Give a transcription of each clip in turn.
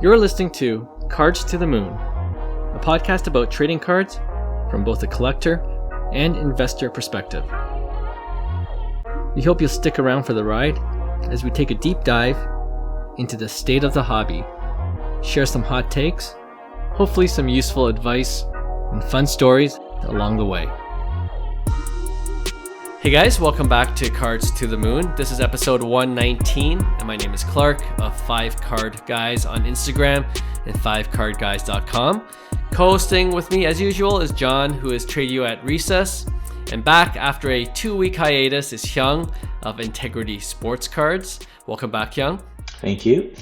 You're listening to Cards to the Moon, a podcast about trading cards from both a collector and investor perspective. We hope you'll stick around for the ride as we take a deep dive into the state of the hobby, share some hot takes, hopefully some useful advice, and fun stories along the way. Hey guys, welcome back to Cards to the Moon. This is episode 119, and my name is Clark of 5Card Guys on Instagram and 5cardguys.com. Co-hosting with me, as usual, is John, who is Trade You at Recess. And back after a 2-week hiatus is Hyung of Integrity Sports Cards. Welcome back, Hyung. Thank you.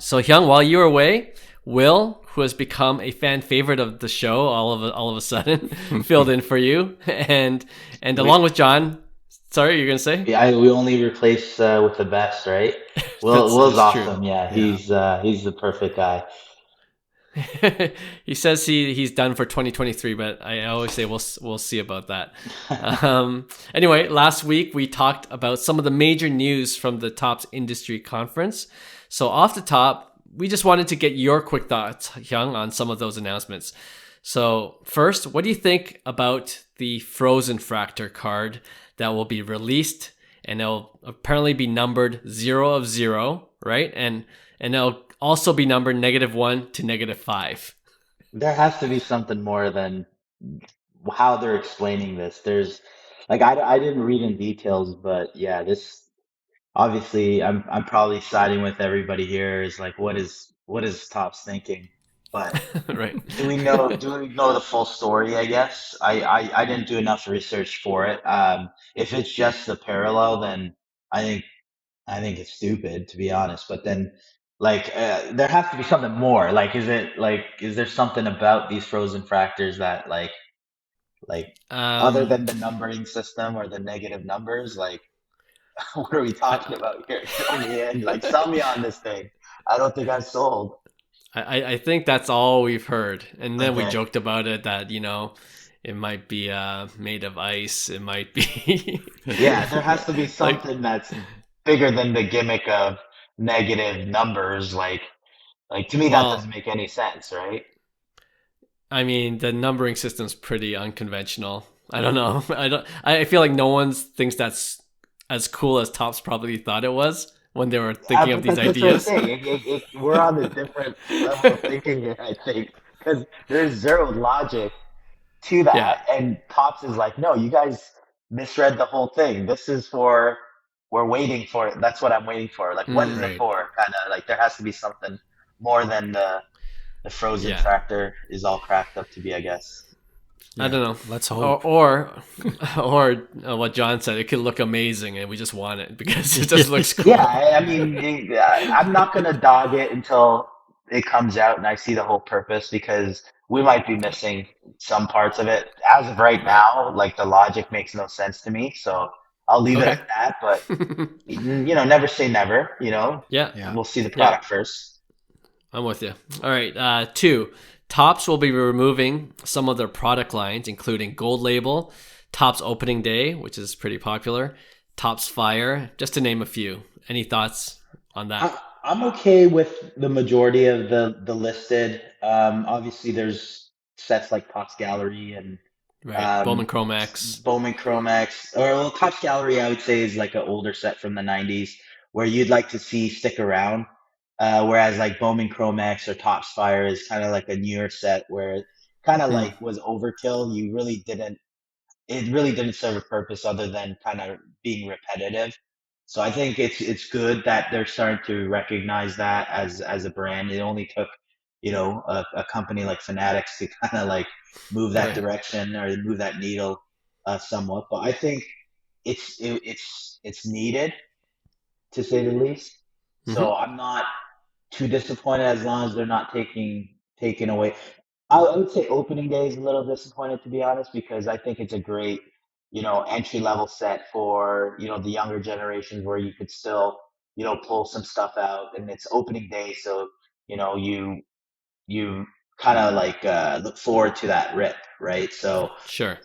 So Hyung, while you were away, Will, who has become a fan favorite of the show all of a sudden, filled in for you. And along with John, sorry, you're going to say? Yeah, we only replace with the best, right? Will's awesome. True. Yeah, he's the perfect guy. He says he's done for 2023, but I always say we'll see about that. Anyway, last week we talked about some of the major news from the Topps Industry Conference. So off the top, we just wanted to get your quick thoughts, Hyung, on some of those announcements. So first, what do you think about the frozenfractor card that will be released, and it'll apparently be numbered 0 of 0, right? And it'll also be numbered -1 to -5. There has to be something more than how they're explaining this. There's I didn't read in details, but yeah, this obviously I'm probably siding with everybody here. Is like what is Topps thinking? But right. Do we know the full story? I guess I didn't do enough research for it. If it's just the parallel, then I think it's stupid, to be honest. But then there has to be something more. Is there something about these frozen fractors that other than the numbering system or the negative numbers? What are we talking about here? Show me in. Sell me on this thing. I don't think I'm sold. I think that's all we've heard. And then Okay. we joked about it that, it might be made of ice. It might be. Yeah, there has to be something that's bigger than the gimmick of negative numbers. To me, that doesn't make any sense, right? I mean, the numbering system's pretty unconventional. I don't know. I feel like no one thinks that's as cool as Topps probably thought it was when they were thinking of these ideas. We're on a different level of thinking here, I think, because there's zero logic to that. Yeah. And Topps is like, no, you guys misread the whole thing. This is we're waiting for it. That's what I'm waiting for. What is it for? Kind of there has to be something more than the frozen fractor is all cracked up to be, I guess. Yeah, I don't know. Let's hope. Or what John said, it could look amazing, and we just want it because it just looks cool. Yeah, I mean, I'm not gonna dog it until it comes out and I see the whole purpose, because we might be missing some parts of it. As of right now, the logic makes no sense to me, so I'll leave it at that. But never say never. Yeah. We'll see the product first. I'm with you. All right. 2. Topps will be removing some of their product lines, including Gold Label, Topps Opening Day, which is pretty popular, Topps Fire, just to name a few. Any thoughts on that? I'm okay with the majority of the listed. Obviously, there's sets like Topps Gallery and Bowman Chromax. Topps Gallery, I would say, is an older set from the 90s where you'd like to see stick around. Whereas Bowman Chromax or Topps Fire is kind of a newer set where it kind of was overkill. It really didn't serve a purpose other than kind of being repetitive. So I think it's good that they're starting to recognize that as a brand. It only took, a company like Fanatics to kind of move that direction or move that needle somewhat. But I think it's needed, to say the least. Mm-hmm. So I'm not too disappointed as long as they're not taking away. I would say opening day is a little disappointed, to be honest, because I think it's a great, entry level set for, the younger generations where you could still, pull some stuff out, and it's opening day. So, you kind of look forward to that rip, right? So, sure.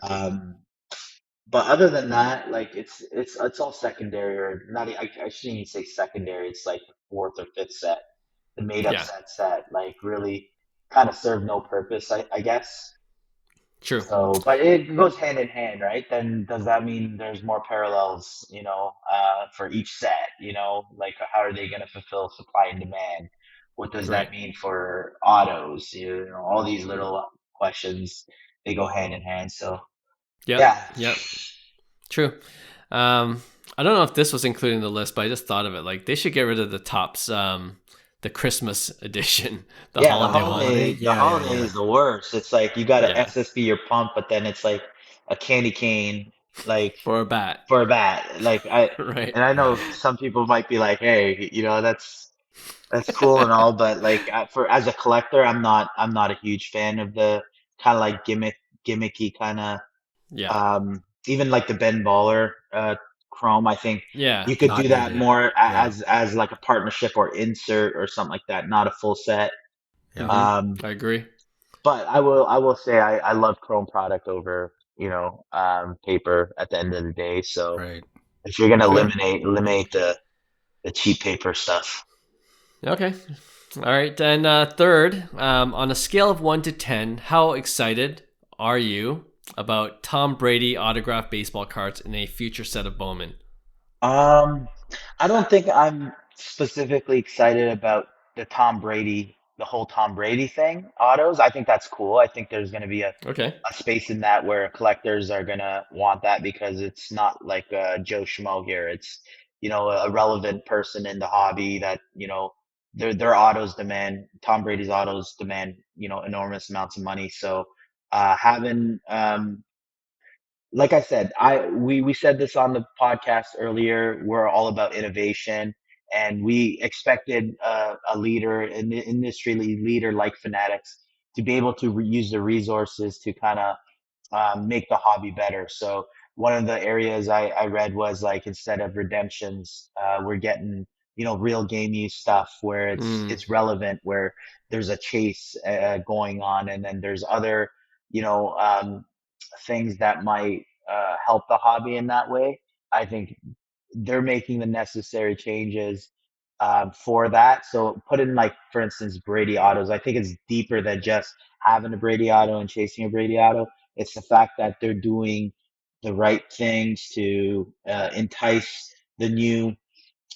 But other than that, it's all secondary, or not. I shouldn't even say secondary. It's the 4th or 5th set the made up Yeah. sets that like really kind of serve no purpose, I guess. True. So, but it goes hand in hand, right? Then does that mean there's more parallels, for each set? Like how are they going to fulfill supply and demand? What does that Right. mean for autos? All these little questions, they go hand in hand. So, Yep. yeah, Yep. True. Um, I don't know if this was included in the list, but I just thought of it. Like they should get rid of the tops, the Christmas edition, the yeah, holiday one. the holiday is the worst. It's like you got to Yeah. SSB your pump, but then it's like a candy cane, like For a bat. for a bat. Right. And I know some people might be like, hey, that's cool and all, but like for as a collector, I'm not a huge fan of the kind of like gimmicky kind of Yeah. even like the Ben Baller Chrome. I think Yeah. you could do that more Yeah. as like a partnership or insert or something like that, not a full set. Yeah. Mm-hmm. Um, I agree. but I will say I love Chrome product over paper at the end of the day. So Right. if you're gonna Fair. eliminate the cheap paper stuff. Okay. All right. And third, on a scale of 1 to 10, how excited are you about Tom Brady autographed baseball cards in a future set of Bowman? Um, I don't think I'm specifically excited about the whole Tom Brady thing, autos. I think that's cool. I think there's going to be Okay. a space in that where collectors are going to want that because it's not like Joe Schmo here. It's, a relevant person in the hobby that, their autos demand, Tom Brady's autos demand, enormous amounts of money. So, having, like I said, we said this on the podcast earlier. We're all about innovation, and we expected a leader, an industry leader like Fanatics, to be able to use the resources to kind of make the hobby better. So one of the areas I read was like instead of redemptions, we're getting real game use stuff where Mm, it's relevant, where there's a chase going on, and then there's other you know things that might help the hobby in that way. I think they're making the necessary changes for that. So put in like, for instance, Brady autos. I think it's deeper than just having a Brady auto and chasing a Brady auto. It's the fact that they're doing the right things to entice the new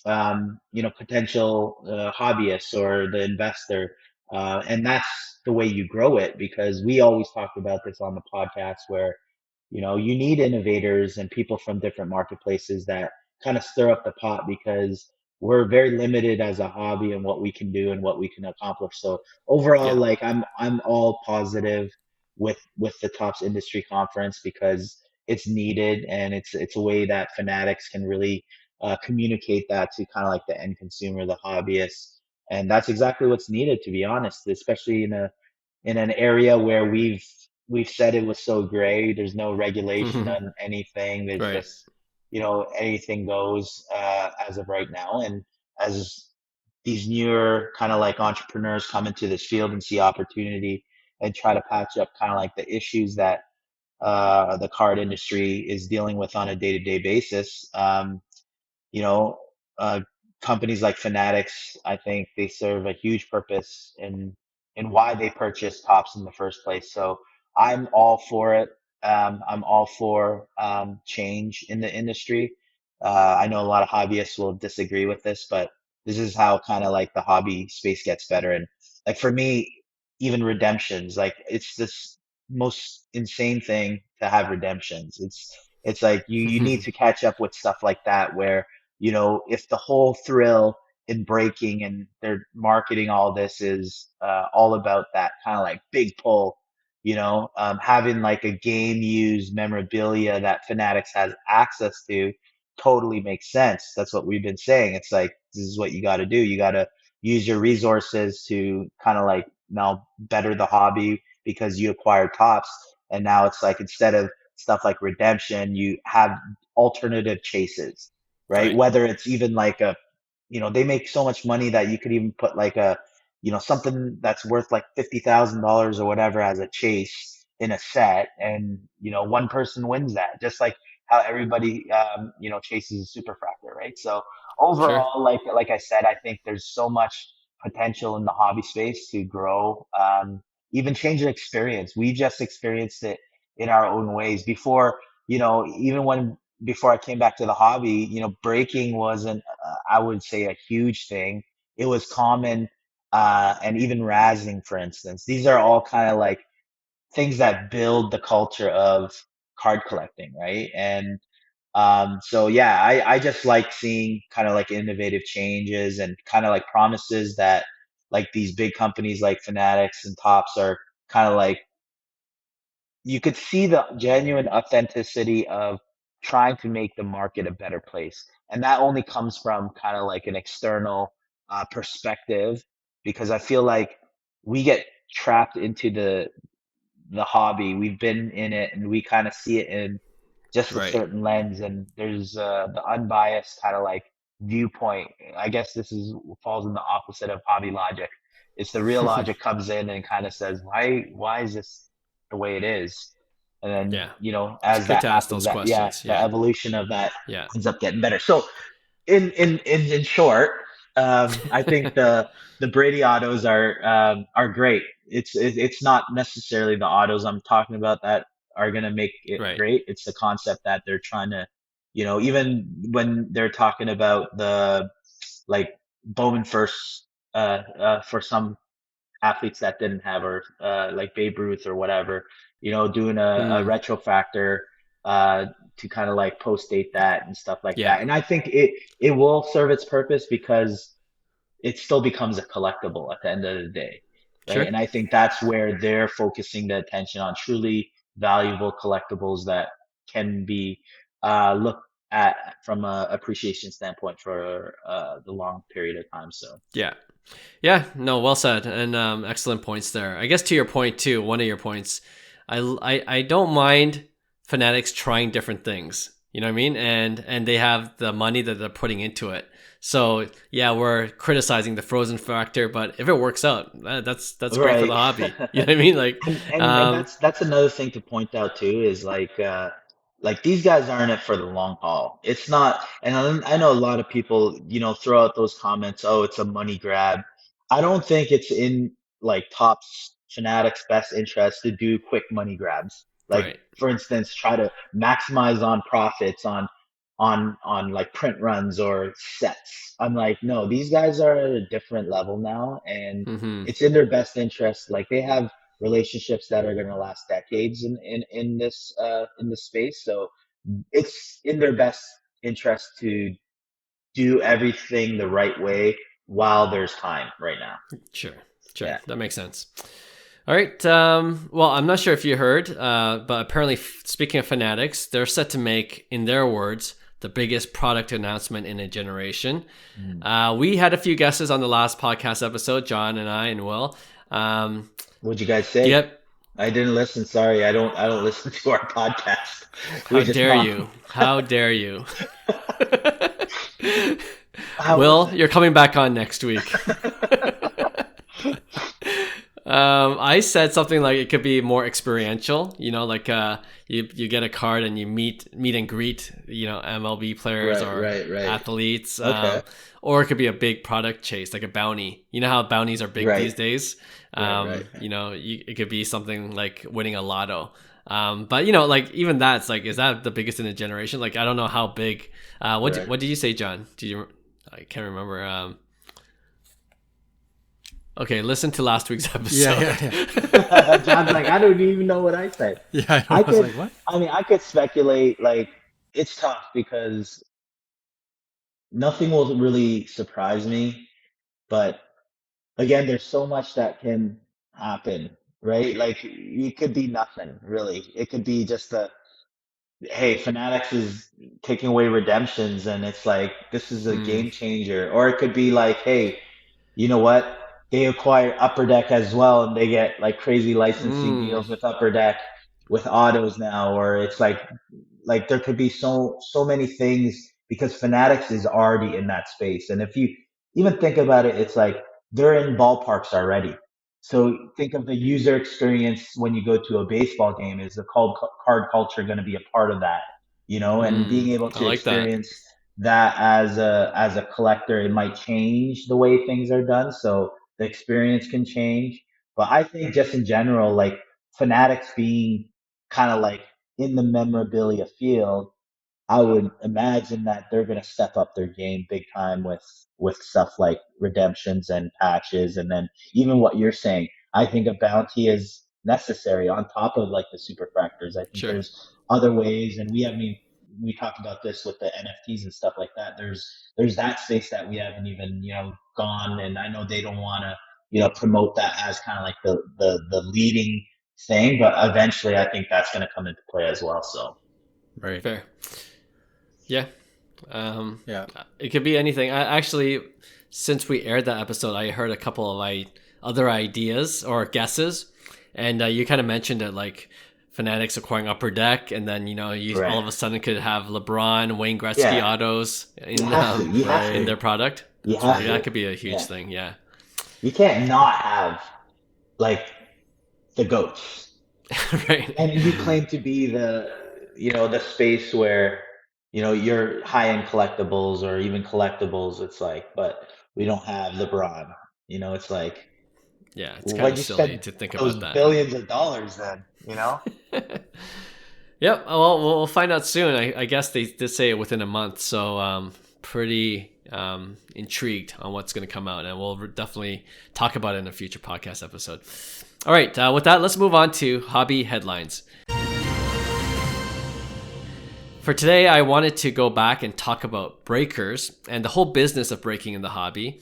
potential hobbyist or the investor. And that's the way you grow it because we always talked about this on the podcast where, you need innovators and people from different marketplaces that kind of stir up the pot because we're very limited as a hobby and what we can do and what we can accomplish. So overall, yeah. like I'm all positive with the Tops Industry Conference because it's needed and it's a way that Fanatics can really communicate that to kind of like the end consumer, the hobbyist, and that's exactly what's needed, to be honest, especially in an area where we've said it was so gray. There's no regulation on anything. There's Right. just anything goes as of right now, and as these newer kind of like entrepreneurs come into this field and see opportunity and try to patch up kind of like the issues that the card industry is dealing with on a day-to-day basis. You know, uh, Companies like Fanatics, I think they serve a huge purpose in why they purchased Tops in the first place. So I'm all for it. I'm all for change in the industry. I know a lot of hobbyists will disagree with this, but this is how kind of like the hobby space gets better. And like for me, even redemptions, like it's this most insane thing to have redemptions. It's like you need to catch up with stuff like that where if the whole thrill in breaking and they're marketing all this is all about that kind of like big pull, having like a game used memorabilia that Fanatics has access to totally makes sense. That's what we've been saying. It's like, this is what you got to do. You got to use your resources to kind of like now better the hobby because you acquired Tops. And now it's like, instead of stuff like redemption, you have alternative chases, right? Right. Whether it's even like they make so much money that you could even put like something that's worth like $50,000 or whatever as a chase in a set, and one person wins that, just like how everybody chases a superfractor, right? So Sure. overall, like I said, I think there's so much potential in the hobby space to grow, even change the experience. We just experienced it in our own ways before, even before I came back to the hobby, breaking wasn't, I would say, a huge thing. It was common, and even razzing, for instance. These are all kind of like things that build the culture of card collecting, right? And so yeah, I just like seeing kind of like innovative changes and kind of like promises that like these big companies like Fanatics and Tops are kind of like, you could see the genuine authenticity of trying to make the market a better place. And that only comes from kind of like an external perspective, because I feel like we get trapped into the hobby. We've been in it and we kind of see it in just a Right. certain lens. And there's the unbiased kind of like viewpoint. I guess this is falls in the opposite of hobby logic. It's the real logic comes in and kind of says, why is this the way it is? And then, Yeah. It's as good that to ask happens, those that, yeah, questions. the Yeah. evolution of that Yeah. ends up getting better. So in short, I think the Brady autos are great. It's not necessarily the autos I'm talking about that are gonna make it Right. great. It's the concept that they're trying to, even when they're talking about the like Bowman first, for some athletes that didn't have, or like Babe Ruth or whatever, doing a Mm. retrofactor uh, to kind of like post date that and stuff like Yeah. that. And I think it will serve its purpose because it still becomes a collectible at the end of the day, right? Sure. And I think that's where they're focusing the attention on truly valuable collectibles that can be looked at from a appreciation standpoint for the long period of time. So Yeah. Yeah, no, well said, and excellent points there. I guess to your point too, one of your points, I don't mind Fanatics trying different things. You know what I mean? And they have the money that they're putting into it. So yeah, we're criticizing the frozen factor, but if it works out, that's great for right. the hobby. You know what I mean? Like, And um, that's another thing to point out too, is like these guys aren't in it for the long haul. It's not, and I know a lot of people, throw out those comments, oh, it's a money grab. I don't think it's in like Topps Fanatics' best interest to do quick money grabs. Like, right. for instance, try to maximize on profits on like print runs or sets. I'm like, no, these guys are at a different level now, and Mm-hmm. it's in their best interest. Like they have relationships that are going to last decades in this space. So it's in their best interest to do everything the right way while there's time right now. Sure. Sure. Yeah. That makes sense. All right. Well, I'm not sure if you heard, but apparently, speaking of Fanatics, they're set to make, in their words, the biggest product announcement in a generation. Mm. We had a few guesses on the last podcast episode, John and I and Will. Um, What'd you guys say? yep. I didn't listen. Sorry, I don't listen to our podcast. We How just dare talk. you? How dare you? How was Will, it? you're coming back on next week. I said something like it could be more experiential. Like you get a card and you meet and greet, MLB players Right, or right, right. athletes, Okay. or it could be a big product chase, like a bounty. You know how bounties are big Right, these days. right, right, It could be something like winning a lotto. But like even that's like, is that the biggest in a generation? Like I don't know how big. right. What did you say, John? Did you? I can't remember. Okay, listen to last week's Yeah, episode. yeah, yeah. John's like, I don't even know what I said. Yeah, I I was could, like, what? I mean, I could speculate. Like, it's tough because nothing will really surprise me. But again, there's so much that can happen, right? Like, it could be nothing, really. It could be just hey, Fanatics is taking away redemptions, and it's like, this is a Hmm. game changer. Or it could be like, hey, you know what? They acquire Upper Deck as well, and they get like crazy licensing Mm. deals with Upper Deck with autos now, or it's like there could be so many things because Fanatics is already in that space. And if you even think about it, it's like they're in ballparks already. So think of the user experience when you go to a baseball game. Is the card culture going to be a part of that? And being Mm. able I to like that. experience that as a collector, it might change the way things are done. So the experience can change. But I think just in general, like Fanatics being kind of like in the memorabilia field, I would imagine that they're going to step up their game big time with stuff like redemptions and patches, and then even what you're saying. I think a bounty is necessary on top of like the superfractors. I think Sure. there's other ways, and we talked about this with the NFTs and stuff like that. There's that space that we haven't even gone, and I know they don't want to promote that as kind of like the leading thing, but eventually I think that's going to come into play as well. So. Right. Fair. Yeah. Yeah. It could be anything. Actually, since we aired that episode, I heard a couple of other ideas or guesses, and you kind of mentioned it, like Fanatics acquiring Upper Deck, and then you Right. all of a sudden could have LeBron, Wayne Gretzky Yeah. autos You have to. You have in to. their product. You So have yeah, that to. could be a huge Yeah. thing. Yeah. You can't not have like the goats. Right. And you claim to be the space where, your high-end collectibles or even collectibles, it's like, but we don't have LeBron. It's like, Yeah, it's kind why'd of you silly spend to think those about that. billions of dollars then? Yep. Well, we'll find out soon. I guess they did say it within a month, so pretty intrigued on what's going to come out, and we'll definitely talk about it in a future podcast episode. All right. With that, let's move on to hobby headlines. For today, I wanted to go back and talk about breakers and the whole business of breaking in the hobby.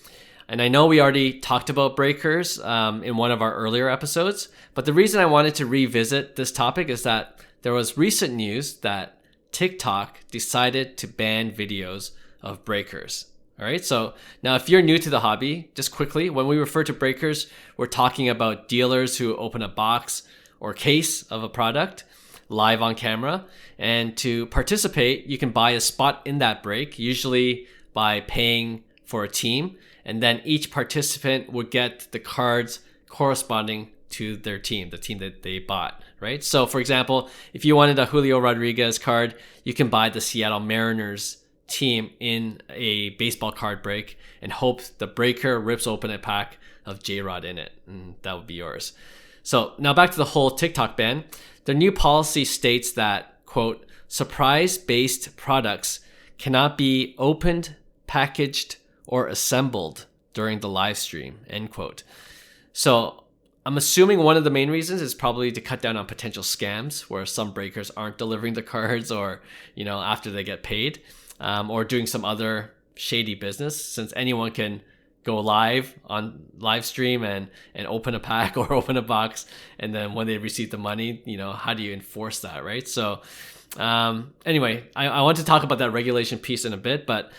And I know we already talked about breakers in one of our earlier episodes, but the reason I wanted to revisit this topic is that there was recent news that TikTok decided to ban videos of breakers. All right, so now if you're new to the hobby, just quickly, when we refer to breakers, we're talking about dealers who open a box or case of a product live on camera. And to participate, you can buy a spot in that break, usually by paying for a team. And then each participant would get the cards corresponding to their team, the team that they bought, right? So for example, if you wanted a Julio Rodriguez card, you can buy the Seattle Mariners team in a baseball card break and hope the breaker rips open a pack of J-Rod in it, and that would be yours. So now back to the whole TikTok ban. The new policy states that, quote, surprise-based products cannot be opened, packaged, or assembled during the live stream, end quote. So I'm assuming one of the main reasons is probably to cut down on potential scams where some breakers aren't delivering the cards or, after they get paid, or doing some other shady business, since anyone can go live on live stream and open a pack or open a box, and then when they receive the money, how do you enforce that, right? So anyway, I want to talk about that regulation piece in a bit, but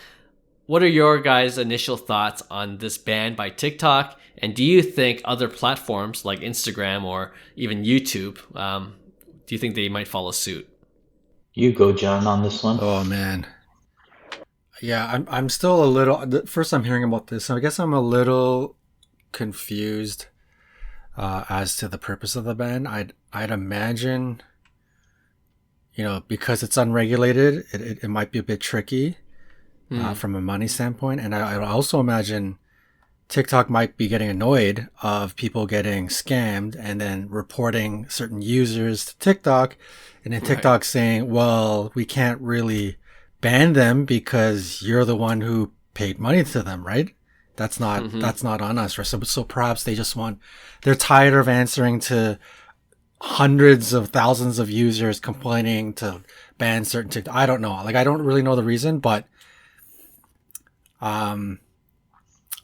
what are your guys' initial thoughts on this ban by TikTok, and do you think other platforms like Instagram or even YouTube, do you think they might follow suit? You go, John, on this one. Oh man. Yeah, I'm still a little. First, I'm hearing about this, so I guess I'm a little confused as to the purpose of the ban. I'd imagine, because it's unregulated, it might be a bit tricky from a money standpoint, and I also imagine TikTok might be getting annoyed of people getting scammed and then reporting certain users to TikTok, and then TikTok Right. saying, "Well, we can't really ban them because you're the one who paid money to them, right? That's not on us." Right? So perhaps they're tired of answering to hundreds of thousands of users complaining to ban certain TikTok. I don't know. Like, I don't really know the reason, but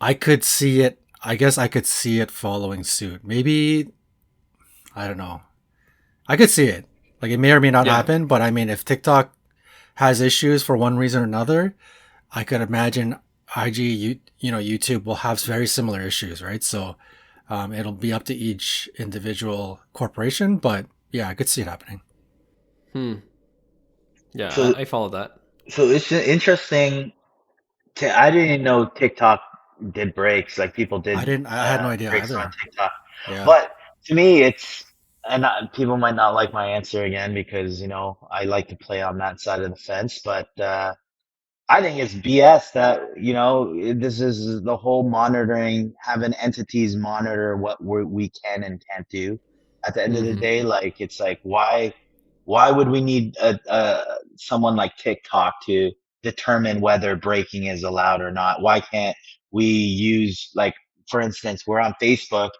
I could see it. I guess I could see it following suit. Maybe, I don't know. I could see it. Like, it may or may not Yeah. happen, but I mean, if TikTok has issues for one reason or another, I could imagine YouTube will have very similar issues, right? So it'll be up to each individual corporation, but yeah, I could see it happening. Yeah, So, I follow that. so it's interesting. I didn't even know TikTok did breaks. Like people did I had no idea breaks on either. TikTok. Yeah. But to me, people might not like my answer again because, I like to play on that side of the fence. But I think it's BS that, this is the whole monitoring, having entities monitor what we can and can't do. At the end of the Mm-hmm. day, like, it's like, why would we need someone like TikTok to determine whether breaking is allowed or not? Why can't we use, like, for instance, we're on Facebook,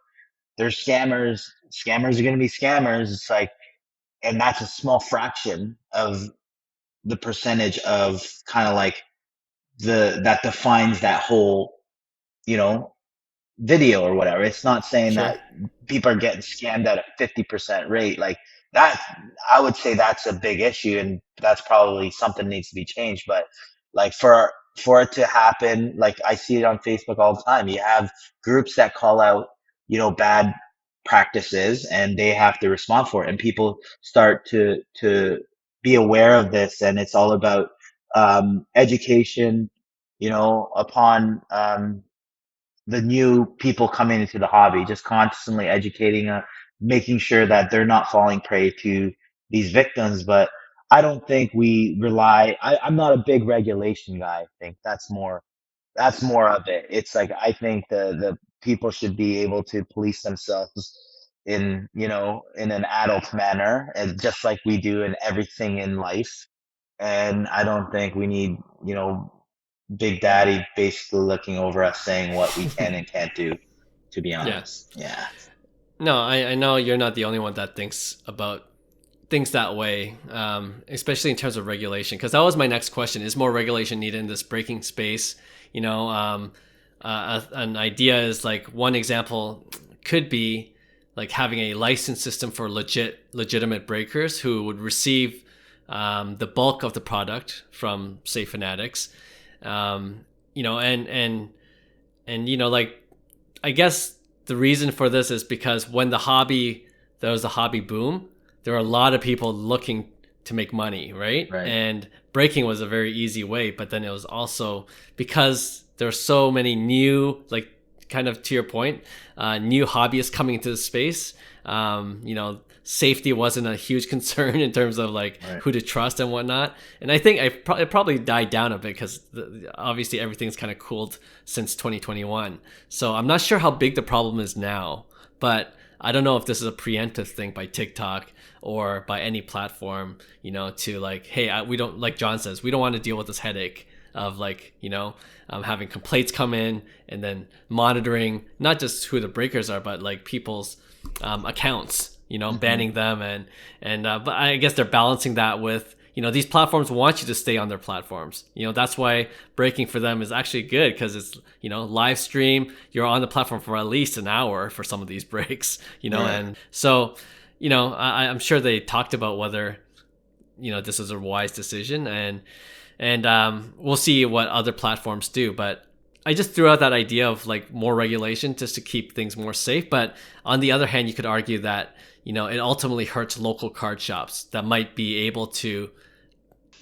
there's scammers. Scammers are going to be scammers. It's like, and that's a small fraction of the percentage of kind of like that defines that whole, you know, video or whatever. It's not saying Sure. that people are getting scammed at a 50% rate. Like that, I would say that's a big issue, and that's probably something that needs to be changed. But like for it to happen, like I see it on Facebook all the time. You have groups that call out, bad practices, and they have to respond for it. And people start to be aware of this, and it's all about education, upon the new people coming into the hobby, just constantly educating, making sure that they're not falling prey to these victims. But I don't think we rely. I'm not a big regulation guy. I think that's more of it. It's like I think the people should be able to police themselves in an adult manner, and just like we do in everything in life. And I don't think we need, Big Daddy basically looking over us saying what we can and can't do, to be Yeah. honest. Yeah. No, I know you're not the only one that thinks that way, especially in terms of regulation. Because that was my next question: is more regulation needed in this breaking space? An idea is like one example could be like having a license system for legitimate breakers who would receive the bulk of the product from, say, Fanatics, and like I guess the reason for this is because when there was a hobby boom, there were a lot of people looking to make money, right? Right. And breaking was a very easy way, but then it was also because there are so many new, like kind of to your point, new hobbyists coming into the space. Safety wasn't a huge concern in terms of like Right. who to trust and whatnot. And I think it probably died down a bit because obviously everything's kind of cooled since 2021. So I'm not sure how big the problem is now, but I don't know if this is a preemptive thing by TikTok or by any platform, to like, hey, we don't, like John says, we don't want to deal with this headache of like, having complaints come in and then monitoring not just who the breakers are, but like people's accounts, banning them. But I guess they're balancing that with, these platforms want you to stay on their platforms. That's why breaking for them is actually good because it's, live stream. You're on the platform for at least an hour for some of these breaks, Right. and so, I'm sure they talked about whether, this is a wise decision, and we'll see what other platforms do. But I just threw out that idea of like more regulation just to keep things more safe. But on the other hand, you could argue that, it ultimately hurts local card shops that might be able to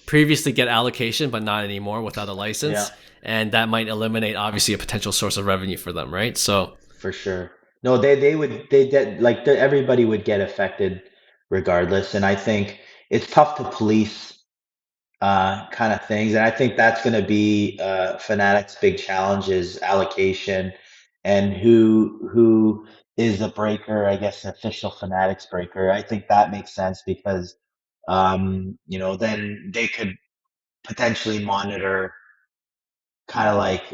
previously get allocation, but not anymore without a license. Yeah. And that might eliminate obviously a potential source of revenue for them, right? So, For sure. No, they did, like, everybody would get affected regardless. And I think it's tough to police kind of things. And I think that's going to be Fanatics' big challenge is allocation and who is a breaker, I guess, an official Fanatics breaker. I think that makes sense because, then they could potentially monitor kind of like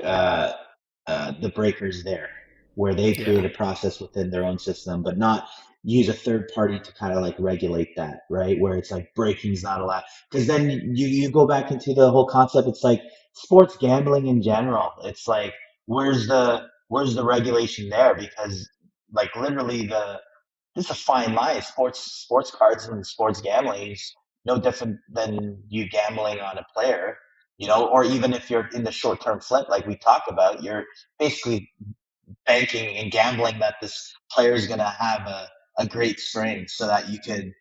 the breakers there, where they yeah. create a process within their own system, but not use a third party to kind of like regulate that, right? Where it's like breaking's not allowed. Because then you go back into the whole concept. It's like sports gambling in general. It's like where's the regulation there? Because like literally this is a fine line. Sports cards and sports gambling is no different than you gambling on a player, or even if you're in the short term flip like we talked about, you're basically banking and gambling that this player is going to have a great spring so that you could,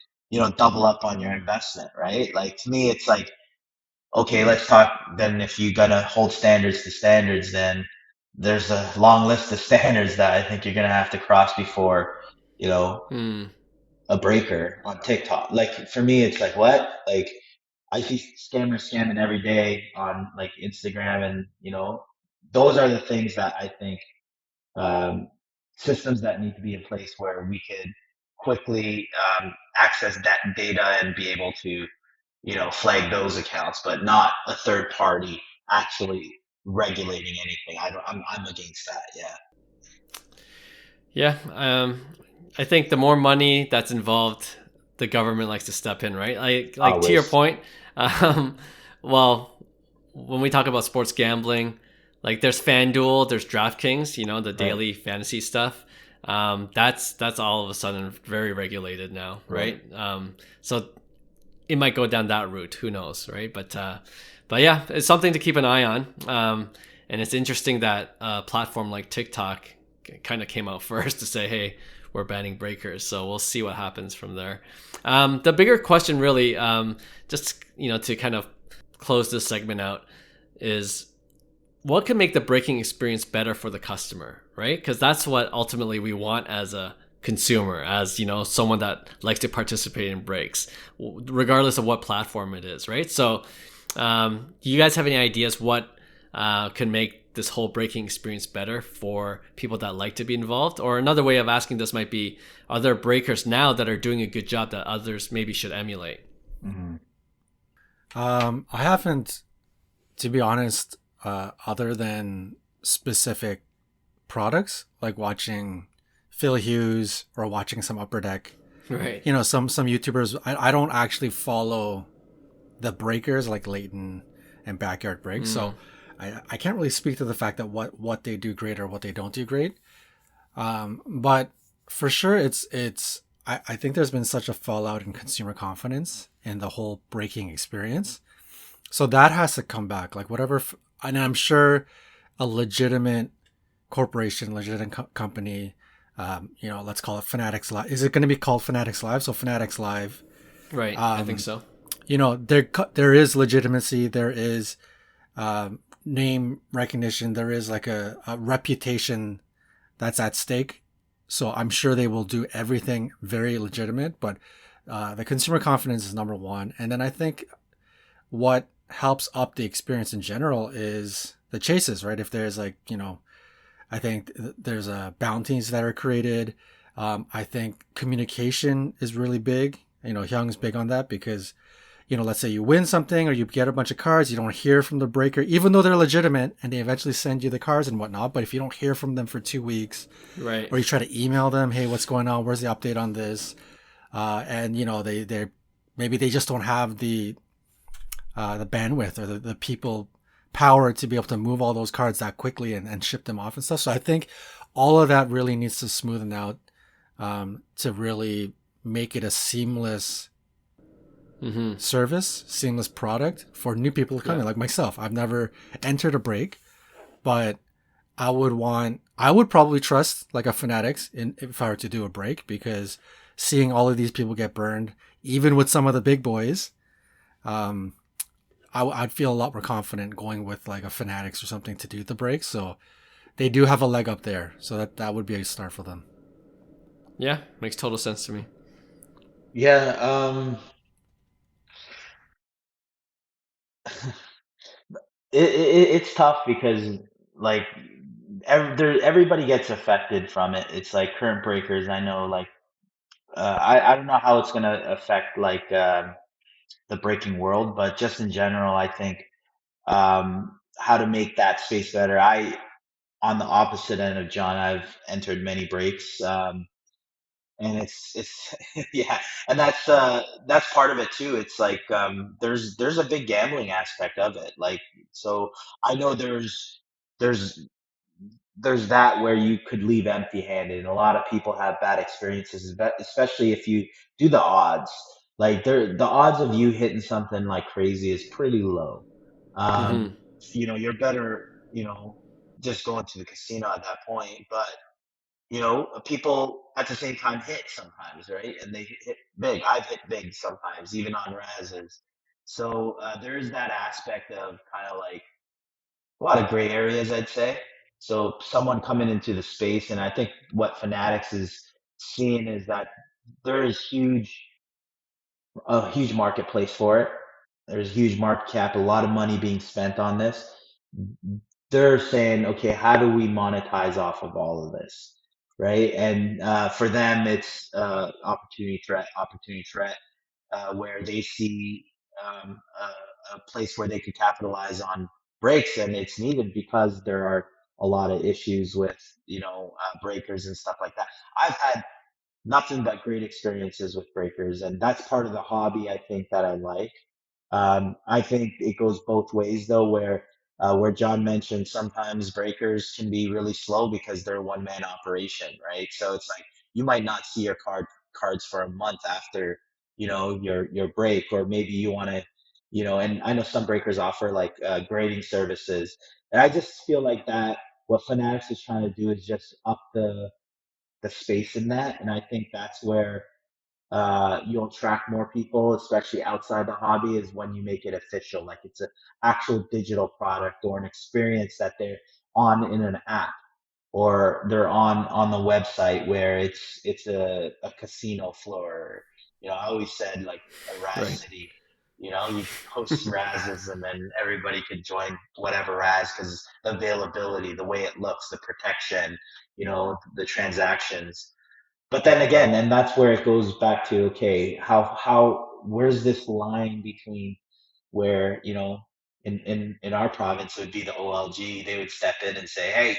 double up on your investment, right? Like to me, it's like, okay, let's talk then. If you're going to hold standards to standards, then there's a long list of standards that I think you're going to have to cross before, you know, Hmm. a breaker on TikTok. Like for me, it's like what? Like I see scammers scamming every day on like Instagram, and those are the things that I think um, systems that need to be in place where we could quickly access that data and be able to flag those accounts, but not a third party actually regulating anything. I'm against that. Yeah. Yeah, I think the more money that's involved, the government likes to step in, right? Like to your Always. point, um, well, when we talk about sports gambling, like there's FanDuel, there's DraftKings, the Right. daily fantasy stuff. That's all of a sudden very regulated now, Right. right? So it might go down that route. Who knows, right? But yeah, it's something to keep an eye on. And it's interesting that a platform like TikTok kind of came out first to say, "Hey, we're banning breakers." So we'll see what happens from there. The bigger question, really, just to kind of close this segment out, is what can make the breaking experience better for the customer, right? Because that's what ultimately we want as a consumer, as someone that likes to participate in breaks, regardless of what platform it is, right? So do you guys have any ideas what can make this whole breaking experience better for people that like to be involved? Or another way of asking this might be, are there breakers now that are doing a good job that others maybe should emulate? Hmm. I haven't, to be honest, other than specific products, like watching Phil Hughes or watching some Upper Deck. Right. Some YouTubers. I don't actually follow the breakers like Leighton and Backyard Breaks, so I can't really speak to the fact that what they do great or what they don't do great. But for sure, I think there's been such a fallout in consumer confidence in the whole breaking experience. So that has to come back. Like whatever, and I'm sure a legitimate corporation, legitimate company, let's call it Fanatics Live. Is it going to be called Fanatics Live? So Fanatics Live, Right. I think so. there is legitimacy. There is name recognition. There is like a reputation that's at stake. So I'm sure they will do everything very legitimate, but the consumer confidence is number one. And then I think what helps up the experience in general is the chases, right? If there's I think there's bounties that are created. I think communication is really big. Hyung's big on that because, let's say you win something or you get a bunch of cards, you don't hear from the breaker, even though they're legitimate and they eventually send you the cards and whatnot. But if you don't hear from them for 2 weeks, Right. or you try to email them, hey, what's going on? Where's the update on this? And they maybe they just don't have the bandwidth or the people power to be able to move all those cards that quickly and ship them off and stuff. So I think all of that really needs to smoothen out to really make it a seamless service, seamless product for new people to come in. Like myself, I've never entered a break, but I would probably trust like a Fanatics if I were to do a break, because seeing all of these people get burned, even with some of the big boys, I'd feel a lot more confident going with like a Fanatics or something to do the break. So they do have a leg up there. So that would be a start for them. Yeah, makes total sense to me. Yeah. It's tough because like everybody gets affected from it. It's like current breakers. I know like I don't know how it's gonna affect like the breaking world, but just in general, I think how to make that space better. On the opposite end of John, I've entered many breaks, and it's yeah, and that's part of it too. It's like there's a big gambling aspect of it. Like so, I know there's that where you could leave empty-handed, and a lot of people have bad experiences, especially if you do the odds. Like the odds of you hitting something like crazy is pretty low. Um, you're better, just going to the casino at that point. But people at the same time hit sometimes, right? And they hit big. I've hit big sometimes, even on razzes. So there is that aspect of kind of like a lot of gray areas, I'd say. So someone coming into the space, and I think what Fanatics is seeing is that there is a huge marketplace for it. there's a huge market cap, a lot of money being spent on this. They're saying, okay, how do we monetize off of all of this, right? And for them, it's opportunity threat, where they see a place where they could capitalize on breaks, and it's needed because there are a lot of issues with breakers and stuff like that. I've had nothing but great experiences with breakers, and that's part of the hobby I think that I like. I think it goes both ways though, where John mentioned sometimes breakers can be really slow because they're a one man operation, right? So it's like you might not see your cards for a month after your break, or maybe you want to, and I know some breakers offer like grading services, and I just feel like that what Fanatics is trying to do is just up the space in that, and I think that's where you'll attract more people, especially outside the hobby, is when you make it official, like it's an actual digital product or an experience that they're on in an app, or they're on the website where it's a casino floor. I always said like a Raz Right. City. You host Razes and then everybody could join whatever Raz because the availability, the way it looks, the protection, the transactions. But then again, and that's where it goes back to, okay, where's this line between where, in our province it would be the OLG, they would step in and say, hey,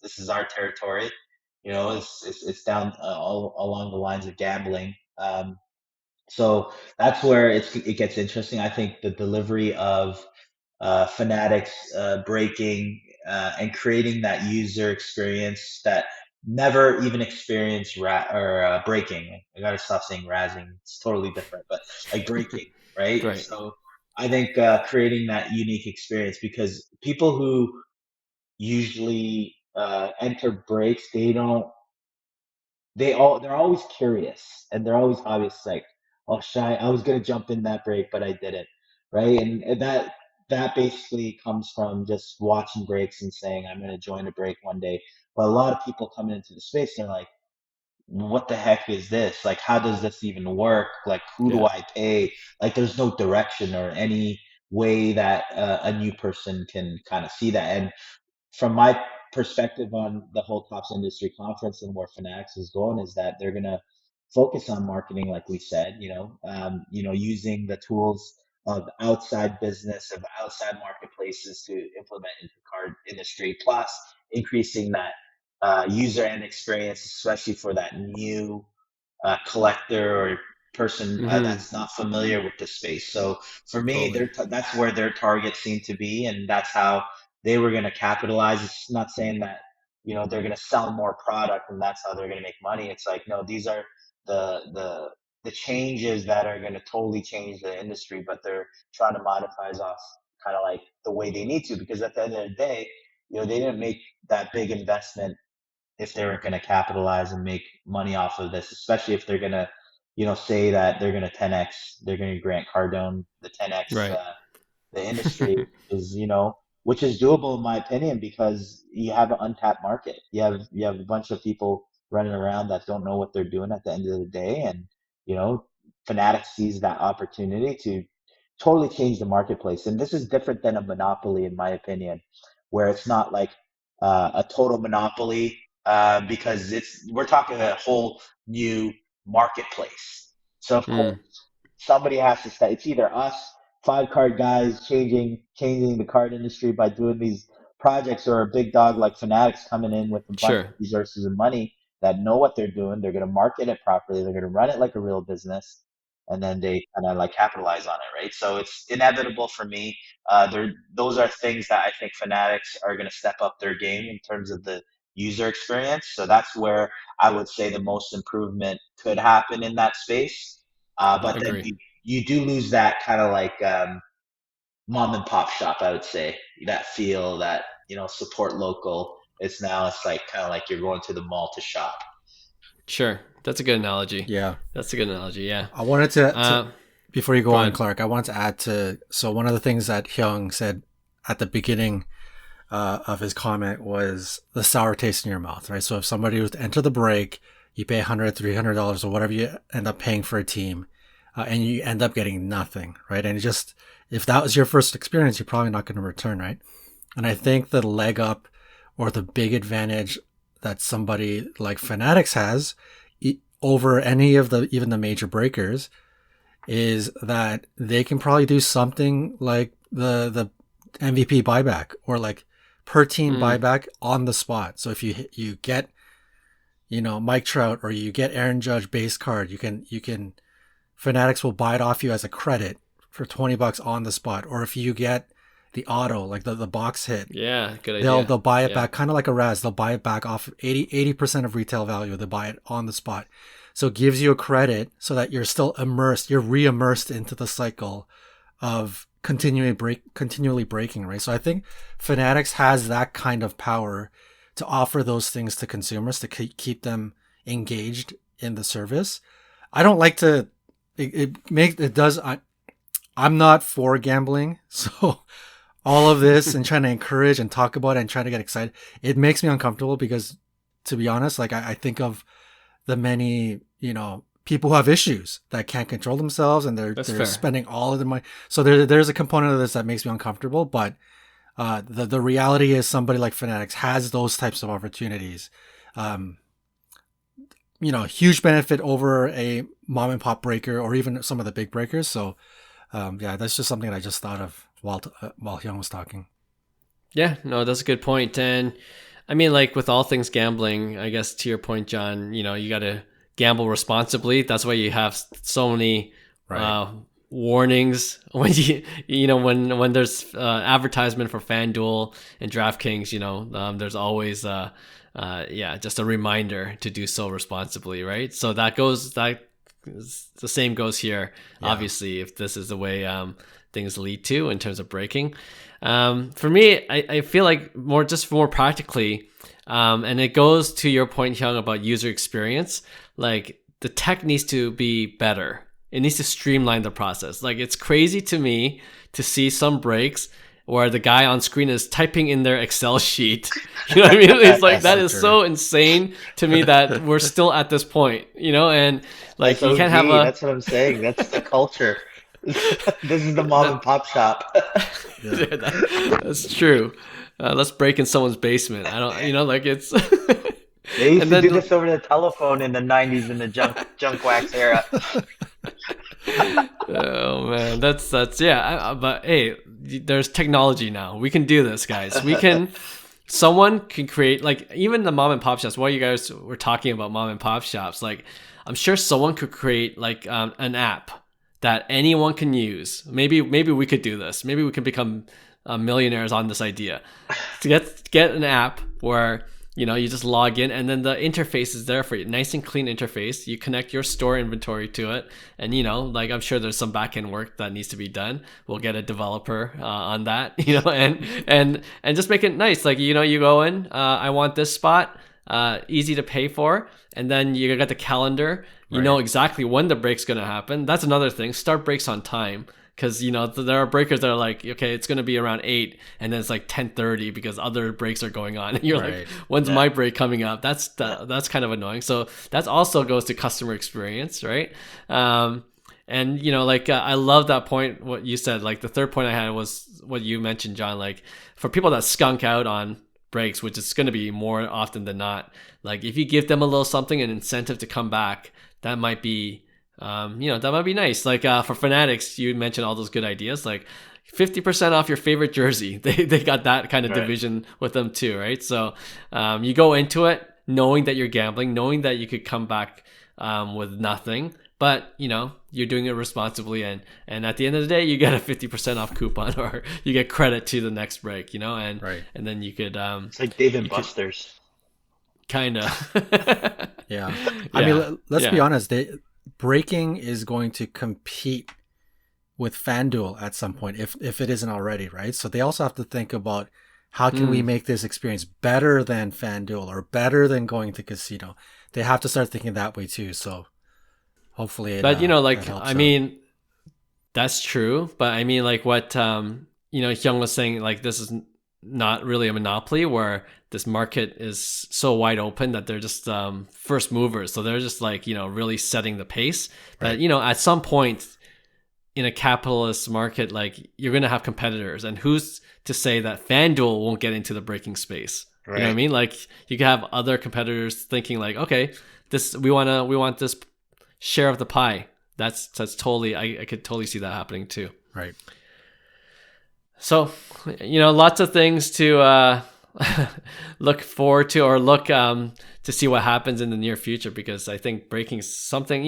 this is our territory. It's down all along the lines of gambling. So that's where it gets interesting. I think the delivery of Fanatics breaking and creating that user experience that never even experienced breaking. I gotta stop saying razzing; it's totally different. But like breaking, right? Right. So I think creating that unique experience, because people who usually enter breaks, they're always curious and they're always obvious like, oh shy, I was gonna jump in that break, but I didn't. Right. And that basically comes from just watching breaks and saying, I'm gonna join a break one day. But a lot of people coming into the space, they're like, what the heck is this? Like, how does this even work? Like, who do Yeah. I pay? Like, there's no direction or any way that a new person can kind of see that. And from my perspective on the whole Tops Industry Conference and where Fanatics is going, is that they're going to focus on marketing, like we said, using the tools of outside business, of outside marketplaces to implement into the card industry, plus increasing that user end experience, especially for that new collector or person Mm-hmm. that's not familiar with the space. So for me, Totally. that's where their target seemed to be, and that's how they were going to capitalize. It's not saying that they're going to sell more product and that's how they're going to make money. It's like, no, these are the the the changes that are going to totally change the industry, but they're trying to monetize off kind of like the way they need to, because at the end of the day, they didn't make that big investment if they were going to capitalize and make money off of this, especially if they're going to, say that they're going to 10x, they're going to Grant Cardone the 10x Right. the industry, is which is doable in my opinion, because you have an untapped market. You have a bunch of people running around that don't know what they're doing at the end of the day, and you know Fanatics sees that opportunity to totally change the marketplace. And this is different than a monopoly, in my opinion, where it's not like a total monopoly, because we're talking a whole new marketplace. So of course Mm. somebody has to start. It's either us, 5 card guys, changing the card industry by doing these projects, or a big dog like Fanatics coming in with a bunch of Sure. resources and money that know what they're doing. They're going to market it properly. They're going to run it like a real business, and then they kind of like capitalize on it, right? So it's inevitable for me. Those are things that I think Fanatics are going to step up their game in terms of the user experience. So that's where I would say the most improvement could happen in that space. But then Agree. you do lose that kind of like mom and pop shop, I would say, that feel that support local. It's like kind of like you're going to the mall to shop. Sure. That's a good analogy. Yeah. That's a good analogy. Yeah. I wanted to Uh, before you go Go on, ahead. Clark, I want to add to, so one of the things that Hyung said at the beginning of his comment was the sour taste in your mouth, right? So if somebody was to enter the break, you pay $100, $300 or whatever you end up paying for a team. and you end up getting nothing, right? And it just, if that was your first experience, you're probably not going to return, right? And I think the leg up or the big advantage that somebody like Fanatics has over any of the, even the major breakers, is that they can probably do something like the MVP buyback or like per team buyback on the spot. So if you get, you know, Mike Trout or you get Aaron Judge base card, you can Fanatics will buy it off you as a credit for $20 on the spot. Or if you get the auto, like the box hit, yeah, good idea. They'll buy it back, kind of like a Raz. They'll buy it back off 80% of retail value. They buy it on the spot. So it gives you a credit so that you're still immersed, you're re-immersed into the cycle of continually breaking, right? So I think Fanatics has that kind of power to offer those things to consumers to keep them engaged in the service. I don't like to, I'm not for gambling. So all of this and trying to encourage and talk about it and trying to get excited, it makes me uncomfortable because, to be honest, like I think of the many, you know, people who have issues that can't control themselves and they're spending all of their money. So there's a component of this that makes me uncomfortable, but the reality is somebody like Fanatics has those types of opportunities. You know, huge benefit over a mom and pop breaker or even some of the big breakers. So yeah, that's just something that I just thought of while Hyung was talking. Yeah, no, that's a good point. And I mean, like with all things gambling, I guess to your point, John, you know, you got to gamble responsibly. That's why you have so many warnings when when there's advertisement for FanDuel and DraftKings. You know, there's always just a reminder to do so responsibly, right? So the same goes here. Yeah. Obviously, if this is the way things lead to in terms of breaking. For me, I feel like more practically, and it goes to your point, Hyung, about user experience. Like the tech needs to be better. It needs to streamline the process. Like it's crazy to me to see some breaks where the guy on screen is typing in their Excel sheet. You know what I mean? It's like, that is so insane to me that we're still at this point, you know, and like you can't have that's what I'm saying. That's the culture. This is the mom and pop shop. Yeah, that's true. Let's break in someone's basement. I don't, you know, like it's. They used to do this over the telephone in the 90s in the junk wax era. Oh man, that's yeah. But hey, there's technology now. We can do this, guys. Someone can create, like, even the mom and pop shops. While you guys were talking about mom and pop shops, like I'm sure someone could create like an app that anyone can use. Maybe we could do this. Maybe we can become millionaires on this idea. To get an app where, you know, you just log in and then the interface is there for you. Nice and clean interface. You connect your store inventory to it. And, you know, like I'm sure there's some back-end work that needs to be done. We'll get a developer on that, you know, and just make it nice. Like, you know, you go in, I want this spot, easy to pay for. And then you got the calendar. You know exactly when the break's going to happen. That's another thing. Start breaks on time. Because, you know, there are breakers that are like, okay, it's going to be around 8 and then it's like 10:30 because other breaks are going on. And you're like, when's my break coming up? That's kind of annoying. So that also goes to customer experience, right? And, you know, like I love that point, what you said. Like the third point I had was what you mentioned, John. Like for people that skunk out on breaks, which is going to be more often than not, like if you give them a little something, an incentive to come back, that might be... you know, that might be nice. Like for Fanatics, you mentioned all those good ideas, like 50% off your favorite jersey. They got that kind of division with them too, right? So you go into it knowing that you're gambling, knowing that you could come back with nothing, but you know, you're doing it responsibly, and at the end of the day, you get a 50% off coupon, or you get credit to the next break, you know, and then you could it's like Dave and Buster's. Kind of. Yeah. I mean, let's be honest, breaking is going to compete with FanDuel at some point, if it isn't already, right? So they also have to think about how can we make this experience better than FanDuel or better than going to casino. They have to start thinking that way too. So hopefully, but you know, like I mean, that's true. But I mean, like what you know, Hyung was saying, like this is not really a monopoly where this market is so wide open that they're just first movers. So they're just like, really setting the pace. Right. But, at some point in a capitalist market, like you're going to have competitors, and who's to say that FanDuel won't get into the breaking space? Right. You know what I mean? Like you can have other competitors thinking like, okay, we want this share of the pie. That's totally, I could totally see that happening too. Right. So, lots of things to look forward to, or look to see what happens in the near future, because I think breaking something,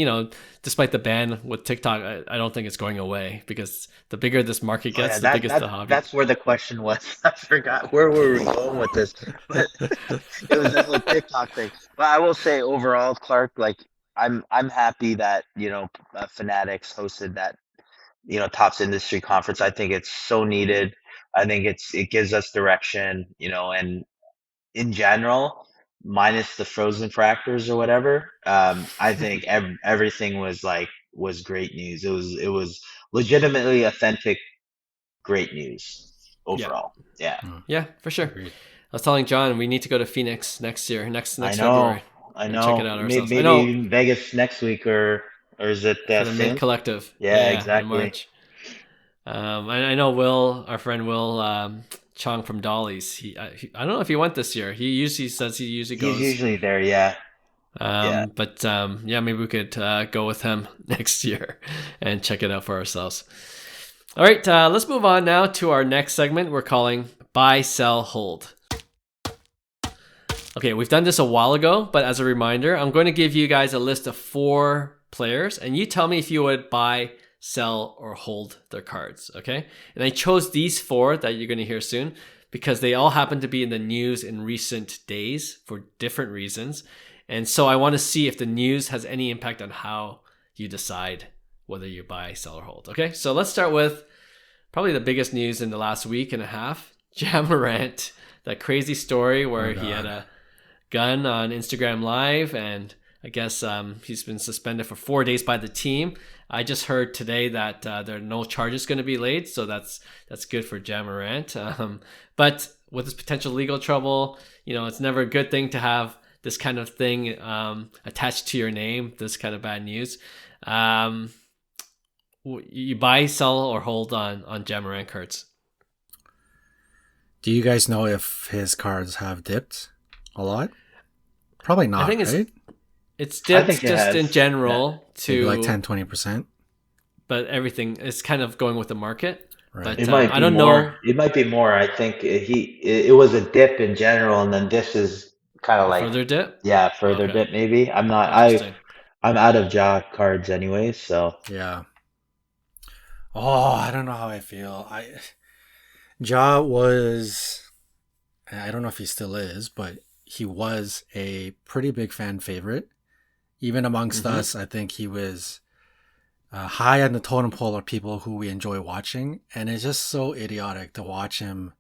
despite the ban with TikTok, I don't think it's going away, because the bigger this market gets, the bigger the hobby. That's where the question was. I forgot where we were going with this, but it was this whole TikTok thing. But I will say overall, Clark, like I'm happy that Fanatics hosted that Tops Industry Conference. I think it's so needed. I think it gives us direction, and in general, minus the frozen fractors or whatever, I think everything was great news. It was legitimately authentic, great news overall. Yeah, for sure. Agreed. I was telling John we need to go to Phoenix next year, next February. I know. Check it out ourselves. Maybe Vegas next week, or is it for the Mid Collective? Yeah, exactly. In March. I know Will, our friend Will Chong from Dolly's. He I don't know if he went this year. He usually says he usually goes. He's usually there, yeah. But maybe we could go with him next year and check it out for ourselves. All right, let's move on now to our next segment we're calling Buy, Sell, Hold. Okay, we've done this a while ago, but as a reminder, I'm going to give you guys a list of 4 players, and you tell me if you would buy, sell, or hold their cards, okay? And I chose these 4 that you're going to hear soon because they all happen to be in the news in recent days for different reasons. And so I want to see if the news has any impact on how you decide whether you buy, sell, or hold, okay? So let's start with probably the biggest news in the last week and a half. Ja Morant, that crazy story where he had a gun on Instagram Live, and I guess he's been suspended for 4 days by the team. I just heard today that there are no charges going to be laid, so that's good for Ja Morant. But with this potential legal trouble, it's never a good thing to have this kind of thing attached to your name, this kind of bad news. You buy, sell, or hold on Ja Morant cards? Do you guys know if his cards have dipped a lot? Probably not, I think right? It's dipped just in general to maybe like 10-20%. But everything is kind of going with the market. Right. But it might be I don't more. know. It might be more. I think it was a dip in general, and then this is kind of like further dip. Yeah, further dip maybe. I'm out of Ja cards anyway, so yeah. Oh, I don't know how I feel. Ja was, I don't know if he still is, but he was a pretty big fan favorite. Even amongst us, I think he was high on the totem pole of people who we enjoy watching. And it's just so idiotic to watch him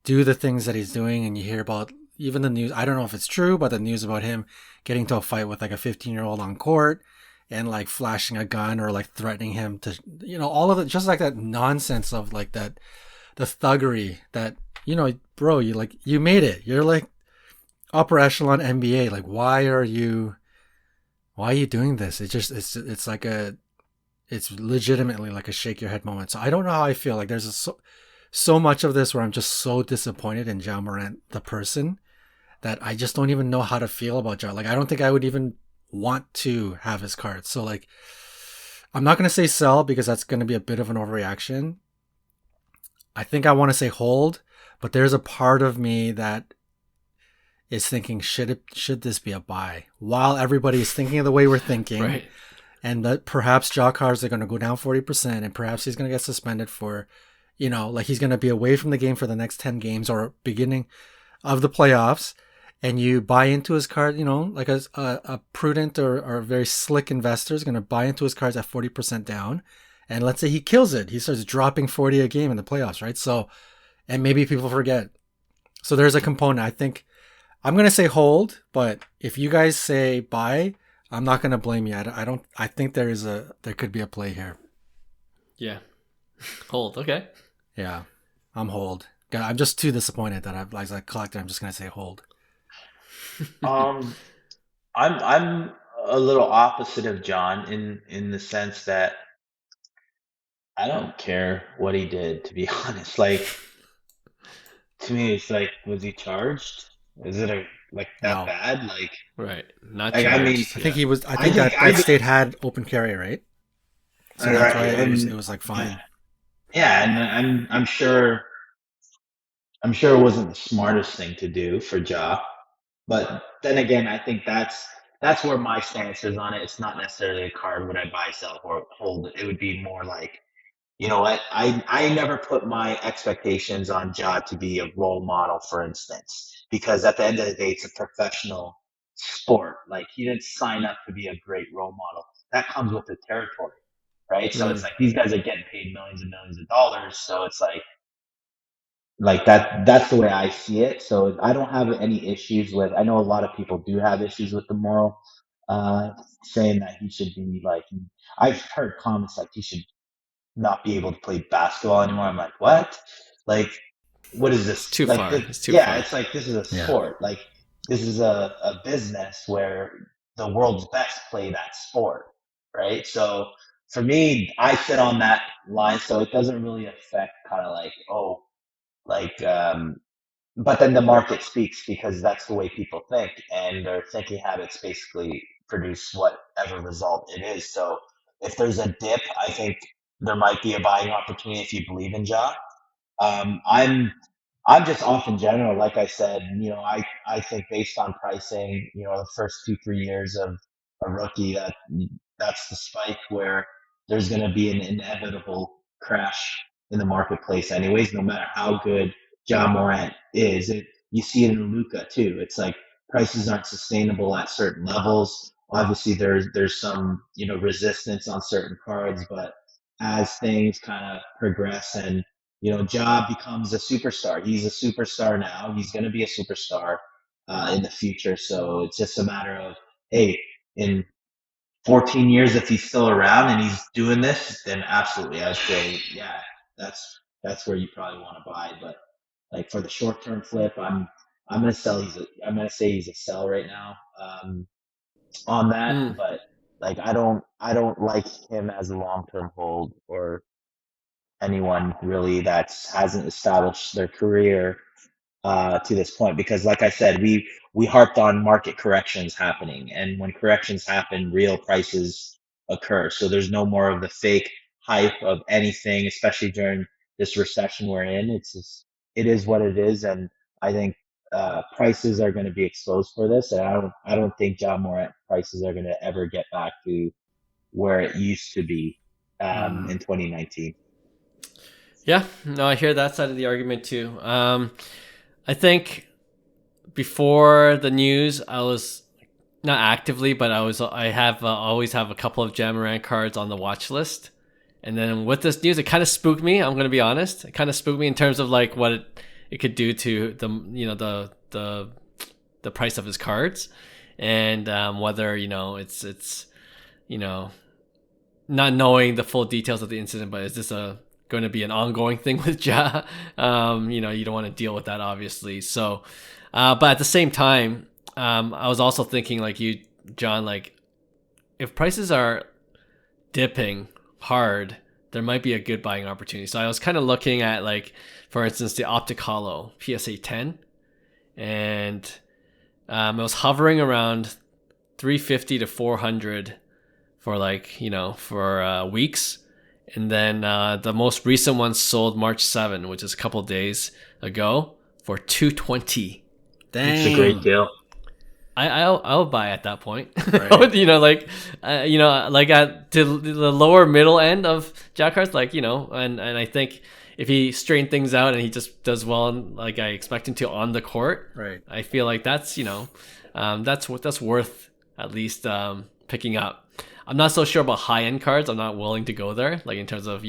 do the things that he's doing. And you hear about even the news. I don't know if it's true, but the news about him getting to a fight with like a 15-year-old on court and like flashing a gun or like threatening him to, all of it, just like that nonsense of like that, the thuggery that, bro, you made it. You're like upper echelon NBA. Like, why are you doing this? It's legitimately like a shake your head moment. So I don't know how I feel. Like there's so much of this where I'm just so disappointed in Ja Morant, the person, that I just don't even know how to feel about Ja. Like, I don't think I would even want to have his cards. So like, I'm not going to say sell because that's going to be a bit of an overreaction. I think I want to say hold, but there's a part of me that is thinking, should this be a buy? While everybody is thinking of the way we're thinking, right. And that perhaps Ja cards are going to go down 40%, and perhaps he's going to get suspended for, like he's going to be away from the game for the next 10 games or beginning of the playoffs, and you buy into his card, like a prudent or very slick investor is going to buy into his cards at 40% down. And let's say he kills it. He starts dropping 40 a game in the playoffs, right? So, and maybe people forget. So there's a component. I think I'm going to say hold, but if you guys say buy, I'm not going to blame you. I think there could be a play here. Yeah. Hold. Okay. Yeah. I'm hold. I'm just too disappointed that I've, as a collector, I'm just gonna say hold. Um, I'm a little opposite of John in the sense that I don't care what he did, to be honest. Like to me, it's like, was he charged? Is it like that No, bad? Right. Not I mean, charged. I think Yeah. he was. I I think think that state had open carry, right? So that's why right, it and was like fine. yeah, and I'm sure it wasn't the smartest thing to do for Ja. But then again, I think that's where my stance is on it. It's not necessarily a card would I buy, sell, or hold. It would be more like, you know what? I never put my expectations on Ja to be a role model, for instance, because at the end of the day, it's a professional sport. Like he didn't sign up to be a great role model. That comes with the territory, right? So it's Mm. like these guys are getting paid millions and millions of dollars. So it's like that's the way I see it. So I don't have any issues with. I know a lot of people do have issues with the moral, uh, saying that he should be like. I've heard comments like he should not be able to play basketball anymore. I'm like, what? Like, what is It's this? too Like, far. It's too yeah, far. it's like this is a Yeah. sport. Like, this is a business where the world's best play that sport, right? So for me, I sit on that line, so it doesn't really affect kind of like, oh, like, but then the market speaks because that's the way people think, and their thinking habits basically produce whatever result it is. So if there's a dip, I think there might be a buying opportunity if you believe in Ja. Um, I'm I'm just off in general. Like I said, I think based on pricing, the first 2 3 years of a rookie, that's the spike where there's going to be an inevitable crash in the marketplace, anyways. No matter how good Ja Morant is, you see it in Luka too. It's like prices aren't sustainable at certain levels. Obviously, there's some resistance on certain cards, but as things kind of progress and Ja becomes a superstar. He's a superstar now. He's going to be a superstar in the future. So it's just a matter of, hey, in 14 years, if he's still around and he's doing this, then absolutely, I'd say, yeah, that's where you probably want to buy. But like for the short term flip, I'm gonna sell. I'm gonna say he's a sell right now on that. Mm. But like I don't like him as a long term hold or anyone really that hasn't established their career to this point because like I said we harped on market corrections happening and when corrections happen real prices occur so there's no more of the fake hype of anything especially during this recession we're in it is what it is and I think prices are going to be exposed for this and I don't think Ja Morant prices are going to ever get back to where it used to be Mm. in 2019. Yeah. No, I hear that side of the argument too. I think before the news, I was not actively, but I have always have a couple of Ja Morant cards on the watch list. And then with this news, it kind of spooked me. I'm going to be honest. It kind of spooked me in terms of like what it could do to the price of his cards, and whether it's not knowing the full details of the incident, but is this going to be an ongoing thing with Ja? You don't want to deal with that, obviously. So, but at the same time, I was also thinking, like you, John, like if prices are dipping hard, there might be a good buying opportunity. So I was kind of looking at, like, for instance, the Optic Holo PSA 10, and it was hovering around 350 to 400 for for weeks. And then the most recent one sold March 7, which is a couple days ago, for 220. It's a great Dang. deal. I'll buy at that point. Right. Like at to the lower middle end of Jack cards, and I think if he straightened things out and he just does well, like I expect him to on the court, Right. I feel like that's that's worth at least picking up. I'm not so sure about high end cards. I'm not willing to go there, like in terms of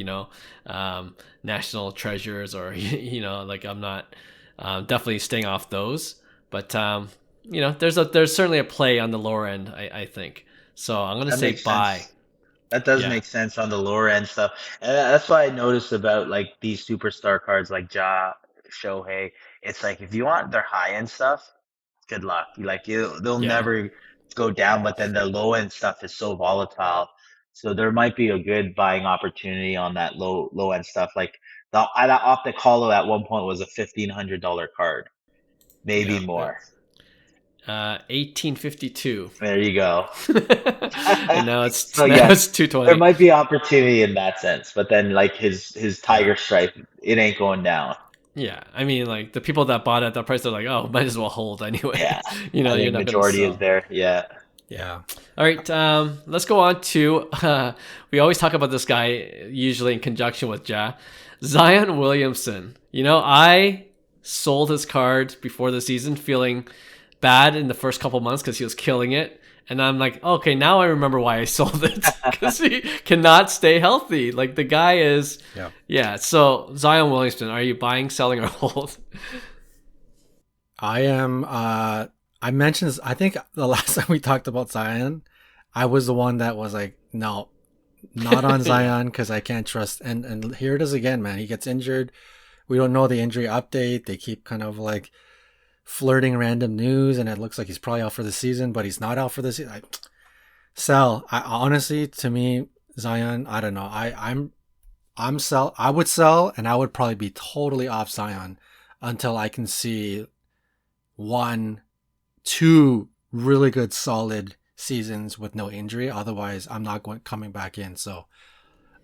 national treasures or like I'm not definitely staying off those. But there's certainly a play on the lower end, I think. So I'm gonna That say makes buy. sense. That does Yeah. make sense on the lower end stuff. And that's what I noticed about like these superstar cards like Ja. Shohei, it's like if you want their high end stuff, good luck. They'll Yeah. never go down, but then the low end stuff is so volatile. So there might be a good buying opportunity on that low end stuff. Like that Optic Hollow at one point was a $1,500 card, maybe Yeah. more. 1852. There you go. And now it's So now yeah, it's 220. there might be opportunity in that sense, but then like his Tiger Stripe, it ain't going down. Yeah, I mean, like the people that bought at that price, they're like, oh, might as well hold anyway. Yeah, You know, I you're think not majority gonna is sell. there. Yeah. Yeah. All right, let's go on to. We always talk about this guy usually in conjunction with Ja, Zion Williamson. You know, I sold his card before the season, feeling bad in the first couple months because he was killing it, and I'm like, okay, now I remember why I sold it because he cannot stay healthy. Like the guy is. Yeah. Yeah. So Zion Williamson, are you buying, selling, or hold? I am. I mentioned this. I think the last time we talked about Zion, I was the one that was like, no, not on Zion because I can't trust. And here it is again, man. He gets injured. We don't know the injury update. They keep kind of like flirting random news, and it looks like he's probably out for the season, but he's not out for the season. Sell. I honestly, to me, Zion. I don't know. I'm sell. I would sell, and I would probably be totally off Zion until I can see 1-2 really good solid seasons with no injury. Otherwise, I'm not coming back in. So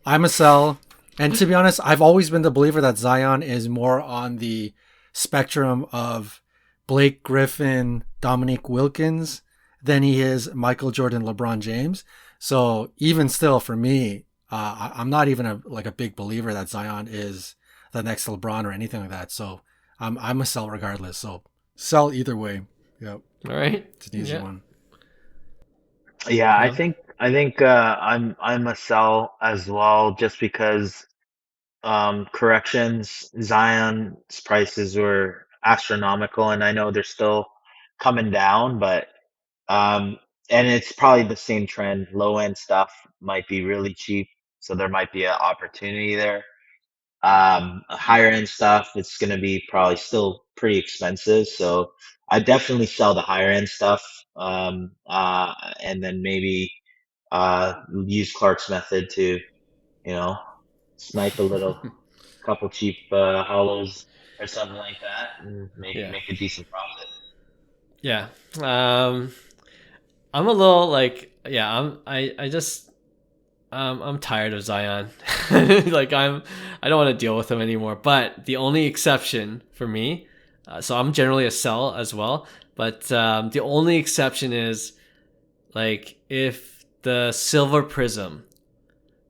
I'm a sell. And to be honest, I've always been the believer that Zion is more on the spectrum of Blake Griffin, Dominique Wilkins than he is Michael Jordan, LeBron James. So even still, for me, I'm not even a big believer that Zion is the next LeBron or anything like that. So I'm a sell regardless. So sell either way. Yep. All right, It's an easy one. Yeah, I think I'm a sell as well, just because corrections, Zion's prices were astronomical, and I know they're still coming down, but and it's probably the same trend. Low end stuff might be really cheap, so there might be an opportunity there. Higher end stuff, it's going to be probably still pretty expensive. So I definitely sell the higher end stuff. And then maybe, use Clark's method to, snipe a couple cheap, hollows or something like that and make a decent profit. Yeah. I'm a little like, yeah, I'm tired of Zion. Like I don't want to deal with him anymore. But the only exception for me, so I'm generally a sell as well. But the only exception is like if the Silver Prism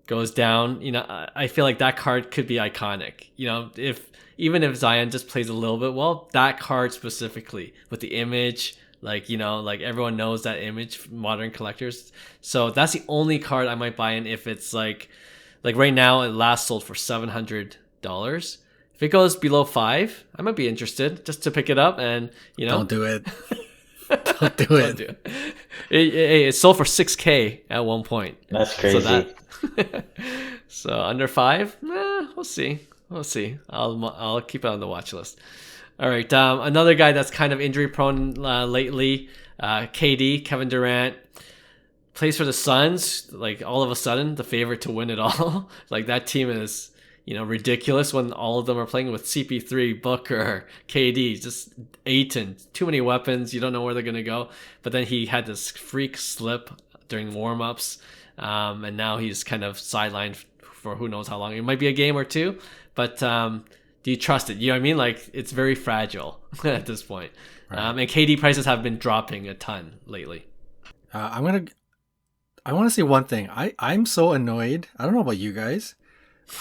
goes down, I feel like that card could be iconic. Even if Zion just plays a little bit well, that card specifically with the image. Like everyone knows that image, modern collectors. So that's the only card I might buy in if it's like right now it last sold for $700. If it goes below $500, I might be interested just to pick it up and Don't do it. Don't do it. Don't do it. It sold for $6,000 at one point. That's crazy. So under $500, we'll see. I'll keep it on the watch list. All right, another guy that's kind of injury prone lately, KD, Kevin Durant, plays for the Suns. Like all of a sudden, the favorite to win it all. Like that team is, ridiculous when all of them are playing with CP3, Booker, KD, just Ayton. Too many weapons. You don't know where they're gonna go. But then he had this freak slip during warm-ups, and now he's kind of sidelined for who knows how long. It might be a game or two, but. Do you trust it? You know what I mean? Like it's very fragile at this point. Right. And KD prices have been dropping a ton lately. I want to say one thing. I'm so annoyed. I don't know about you guys.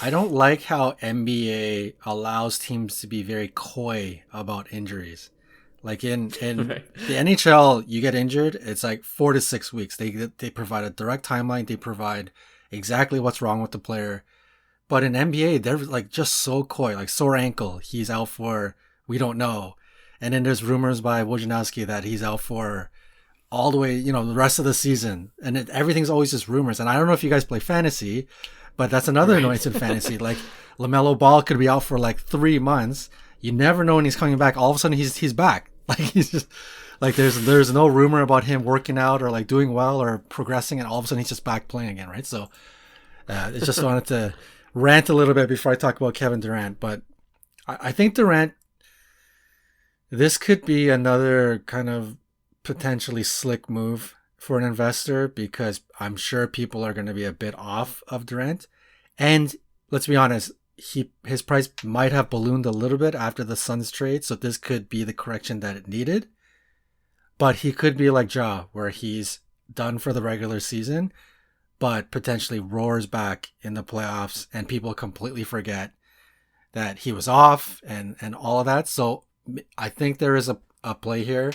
I don't like how NBA allows teams to be very coy about injuries. Like in right. The NHL, you get injured, it's like 4 to 6 weeks. They provide a direct timeline. They provide exactly what's wrong with the player. But in NBA, they're like just so coy, like sore ankle. He's out for, we don't know. And then there's rumors by Wojnarowski that he's out for all the way, the rest of the season. And everything's always just rumors. And I don't know if you guys play fantasy, but that's another annoyance in fantasy. Like LaMelo Ball could be out for like 3 months. you never know when he's coming back. All of a sudden he's back. Like he's just like there's no rumor about him working out or like doing well or progressing, and all of a sudden he's just back playing again, right? So I just wanted to rant a little bit before I talk about Kevin Durant, but I think Durant, this could be another kind of potentially slick move for an investor, because I'm sure people are going to be a bit off of Durant. And let's be honest, his price might have ballooned a little bit after the Suns trade, so this could be the correction that it needed. But he could be like Ja, where he's done for the regular season, but potentially roars back in the playoffs and people completely forget that he was off and all of that. So I think there is a play here.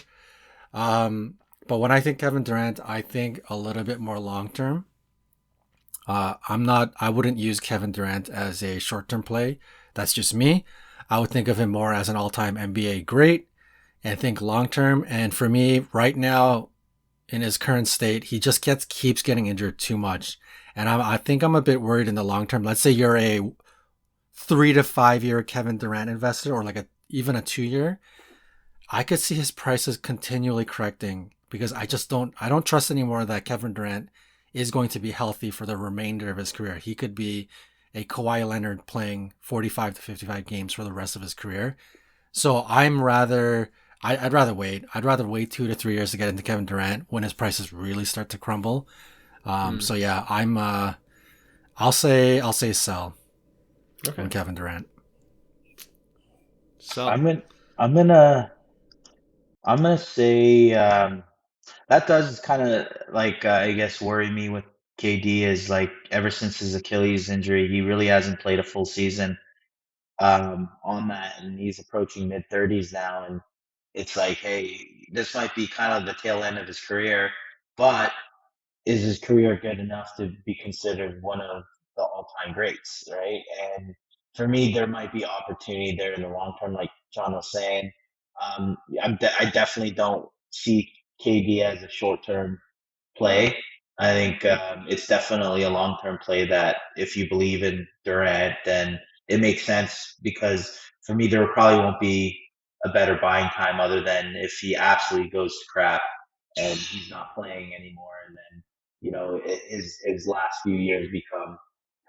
But when I think Kevin Durant, I think a little bit more long term. I wouldn't use Kevin Durant as a short-term play. That's just me. I would think of him more as an all-time NBA great and think long-term. And for me right now, in his current state, he just keeps getting injured too much. And I think I'm a bit worried in the long term. Let's say you're a 3 to 5 year Kevin Durant investor, or like even a 2 year. I could see his prices continually correcting, because I don't trust anymore that Kevin Durant is going to be healthy for the remainder of his career. He could be a Kawhi Leonard playing 45 to 55 games for the rest of his career. So I'd rather wait. I'd rather wait 2 to 3 years to get into Kevin Durant when his prices really start to crumble. So yeah, I'll say sell on Kevin Durant. So I'm gonna say that does kind of like I guess worry me with KD, is like ever since his Achilles injury, he really hasn't played a full season on that, and he's approaching mid-30s now, and it's like, hey, this might be kind of the tail end of his career, but is his career good enough to be considered one of the all-time greats, right? And for me, there might be opportunity there in the long term, like John was saying. I definitely don't see KD as a short-term play. I think it's definitely a long-term play that if you believe in Durant, then it makes sense, because for me, there probably won't be a better buying time other than if he absolutely goes to crap and he's not playing anymore, and then his last few years become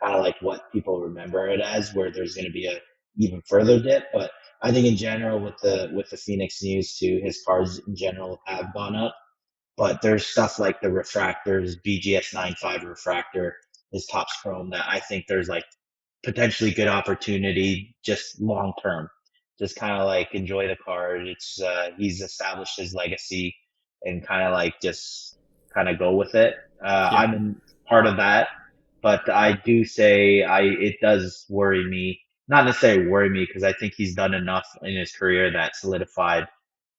kind of like what people remember it as, where there's going to be a even further dip. But I think in general, with the Phoenix news too, his cards in general have gone up. But there's stuff like the refractors, BGS 95 refractor, his Topps Chrome, that I think there's like potentially good opportunity just long term. Just kind of like enjoy the card. It's he's established his legacy, and kind of like just kind of go with it. I'm in part of that, but I do say it does worry me. Not necessarily worry me, because I think he's done enough in his career that solidified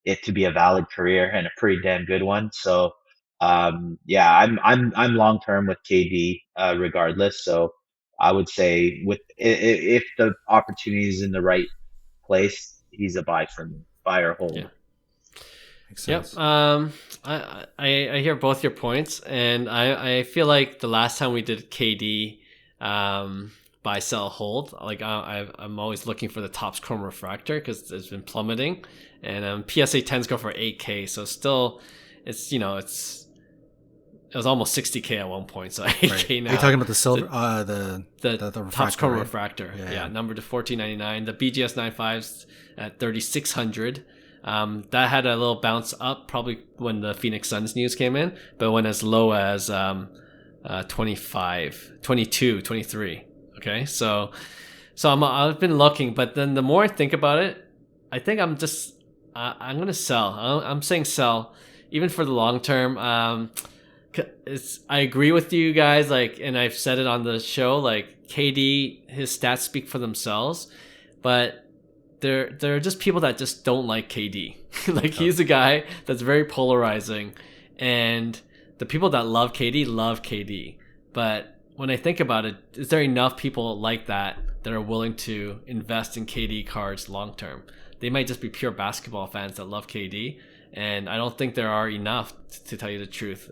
it to be a valid career and a pretty damn good one. So yeah, I'm long term with KD regardless. So I would say if the opportunity is in the right place, he's a buy for me, buy or hold. Yeah. Makes Yep. sense. I hear both your points, and I feel like the last time we did KD buy, sell, hold, like I'm always looking for the Topps Chrome refractor, because it's been plummeting, and PSA 10s go for 8K, so still it was almost 60K at one point, so 8K now. Are you talking about the silver, the refractor, Topps Chrome right? refractor? Yeah. Numbered to 14.99. The BGS 95s at 3,600. That had a little bounce up probably when the Phoenix Suns news came in, but went as low as 25, 22, 23. Okay, so I've been looking, but then the more I think about it, I think I'm gonna sell. I'm saying sell, even for the long term. I agree with you guys, like, and I've said it on the show, like KD, his stats speak for themselves, but there are just people that just don't like KD. Like, he's a guy that's very polarizing, and the people that love KD, but when I think about it, is there enough people like that are willing to invest in KD cards long term? They might just be pure basketball fans that love KD, and I don't think there are enough, to tell you the truth,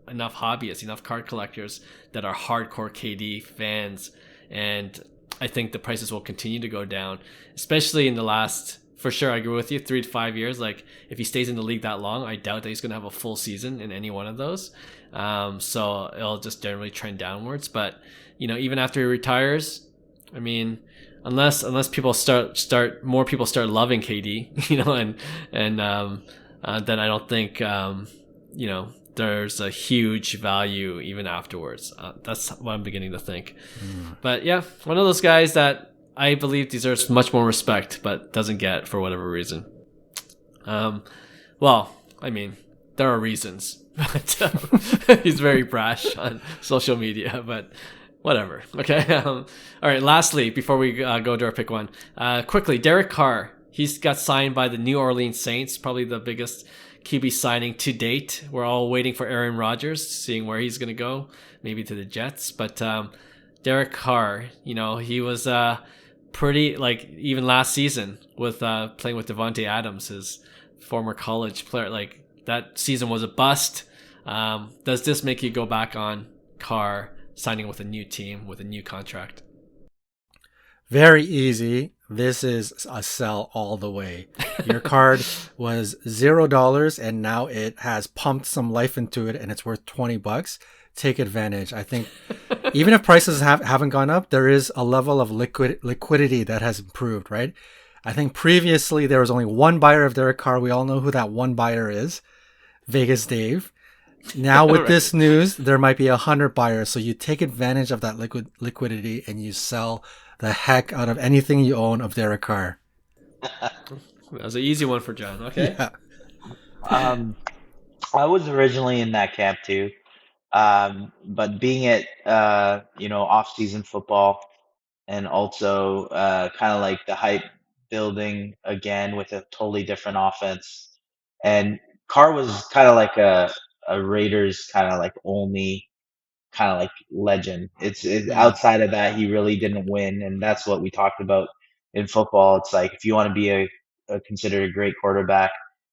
enough hobbyists, enough card collectors that are hardcore KD fans. And I think the prices will continue to go down, especially in the last. For sure, I agree with you. 3 to 5 years. Like if he stays in the league that long, I doubt that he's going to have a full season in any one of those. So it'll just generally trend downwards. But even after he retires, I mean, unless people start more people start loving KD, then I don't think there's a huge value even afterwards. That's what I'm beginning to think. But yeah, one of those guys that I believe deserves much more respect, but doesn't get for whatever reason. Well, I mean, there are reasons. But he's very brash on social media, but whatever. Okay. All right. Lastly, before we go to our pick one, quickly, Derek Carr. He's got signed by the New Orleans Saints, probably the biggest QB signing to date. We're all waiting for Aaron Rodgers, seeing where he's going to go, maybe to the Jets. But Derek Carr, he was pretty, like, even last season with playing with Devontae Adams, his former college player. Like, that season was a bust. Does this make you go back on Carr signing with a new team with a new contract? Very easy. This is a sell all the way. Your card was $0 and now it has pumped some life into it and it's worth $20. Take advantage. I think even if prices haven't gone up, there is a level of liquidity that has improved, right? I think previously there was only one buyer of Derek Carr. We all know who that one buyer is, Vegas Dave. Now with this news, there might be 100 buyers. So you take advantage of that liquidity and you sell the heck out of anything you own of Derek Carr. That was an easy one for John. Okay. Yeah. I was originally in that camp too. But being at off-season football and also kind of like the hype building again with a totally different offense, and Carr was kind of like a Raiders kind of like only kind of like legend. It's outside of that, he really didn't win, and that's what we talked about in football. It's like if you want to be a considered a great quarterback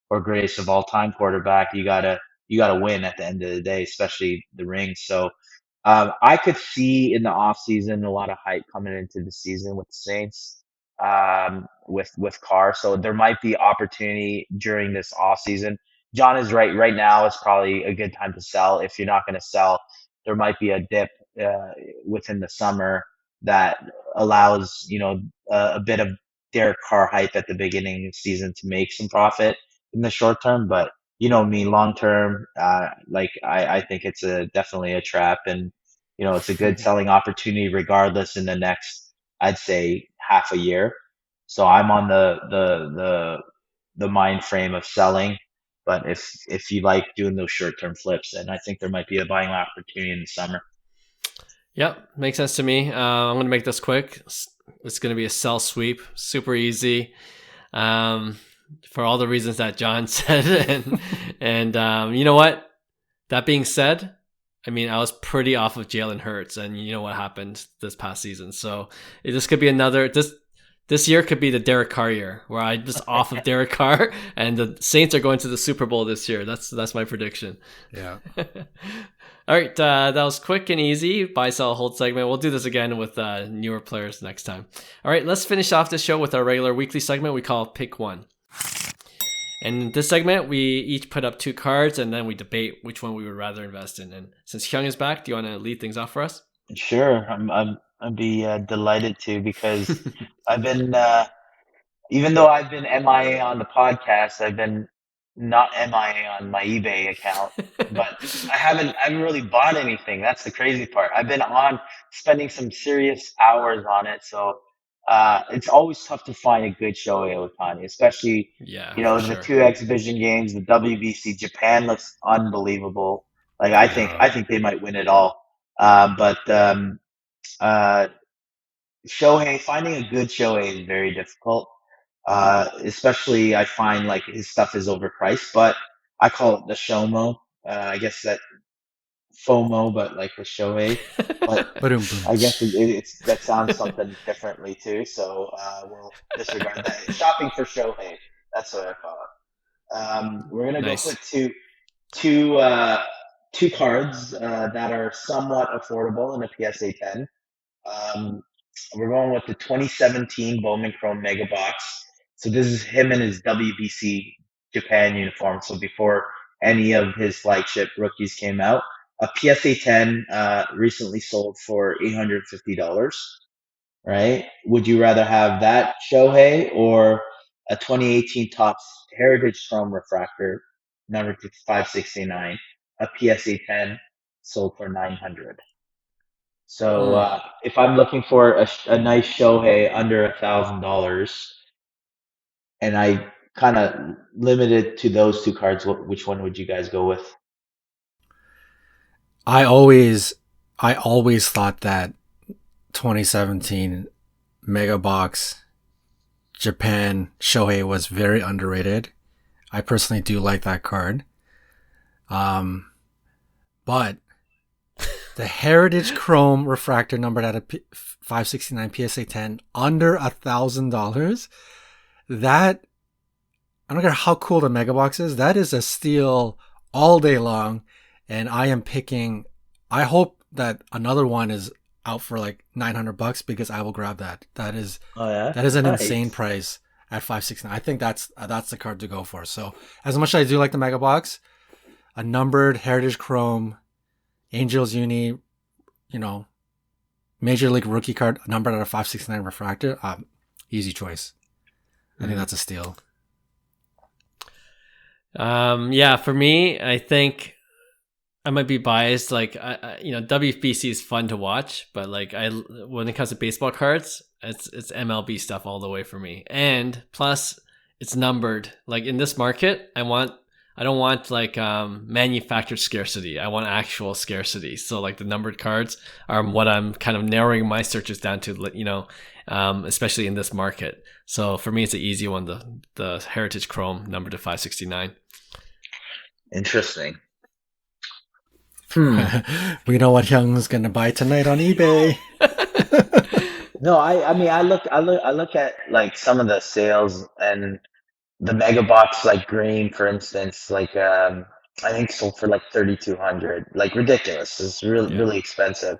or greatest of all time quarterback, you gotta win at the end of the day, especially the rings. So I could see in the off season a lot of hype coming into the season with the Saints, with Carr. So there might be opportunity during this off season. John is right. Right now is probably a good time to sell. If you're not going to sell, there might be a dip within the summer that allows a bit of Derek Carr hype at the beginning of the season to make some profit in the short term. But me, long term, I think it's definitely a trap, and it's a good selling opportunity regardless in the next, I'd say, half a year. So I'm on the mind frame of selling, but if you like doing those short term flips, then I think there might be a buying opportunity in the summer. Yep, makes sense to me. I'm going to make this quick. It's going to be a sell sweep, super easy. For all the reasons that John said. And you know what? That being said, I mean, I was pretty off of Jalen Hurts, and you know what happened this past season. So this could be this year could be the Derek Carr year, where I just off of Derek Carr, and the Saints are going to the Super Bowl this year. That's my prediction. Yeah. All right, that was quick and easy. Buy, sell, hold segment. We'll do this again with newer players next time. All right, let's finish off the show with our regular weekly segment we call Pick One. And in this segment, we each put up 2 cards, and then we debate which one we would rather invest in. And since Hyung is back, do you want to lead things off for us? Sure, I'd be delighted to, because I've been even though I've been MIA on the podcast, I've been not MIA on my eBay account, but I haven't really bought anything. That's the crazy part. I've been spending some serious hours on it, so it's always tough to find a good Shohei Ohtani, especially the 2 exhibition games. The WBC Japan looks unbelievable. Like I think they might win it all. But Shohei, finding a good Shohei is very difficult. Especially I find like his stuff is overpriced, but I call it the Shomo. I guess that FOMO, but like with Shohei. But I guess it's that sounds something differently too. So we'll disregard that. Shopping for Shohei. That's what I call it. We're gonna go put two cards that are somewhat affordable in a PSA 10. we're going with the 2017 Bowman Chrome Mega Box. So this is him in his WBC Japan uniform. So before any of his flagship rookies came out, a PSA 10 recently sold for $850. Right? Would you rather have that Shohei or a 2018 Topps Heritage Chrome Refractor number 569, a PSA 10 sold for 900? So if I'm looking for a nice Shohei under $1,000, and I kind of limited to those two cards, which one would you guys go with? I always thought that 2017 Mega Box Japan Shohei was very underrated. I personally do like that card. But the Heritage Chrome Refractor numbered at a 569 PSA 10 under $1,000. That, I don't care how cool the Mega Box is, that is a steal all day long. And I am picking, I hope that another one is out for like $900 because I will grab that. That is an insane price at 569. I think that's the card to go for. So as much as I do like the Mega Box, a numbered Heritage Chrome Angels Uni, Major League Rookie Card numbered at a 569 refractor, easy choice. I think that's a steal. For me, I think I might be biased. Like, WBC is fun to watch, but like when it comes to baseball cards, it's MLB stuff all the way for me. And plus, it's numbered. Like in this market, I don't want like manufactured scarcity. I want actual scarcity. So like the numbered cards are what I'm kind of narrowing my searches down to, especially in this market. So for me, it's an easy one, the Heritage Chrome numbered to 569. Interesting. We know what Hyung's gonna buy tonight on eBay. No, I mean I look at like some of the sales and the Mega Box like green, for instance, like I think sold for like 3,200, like ridiculous. It's really expensive.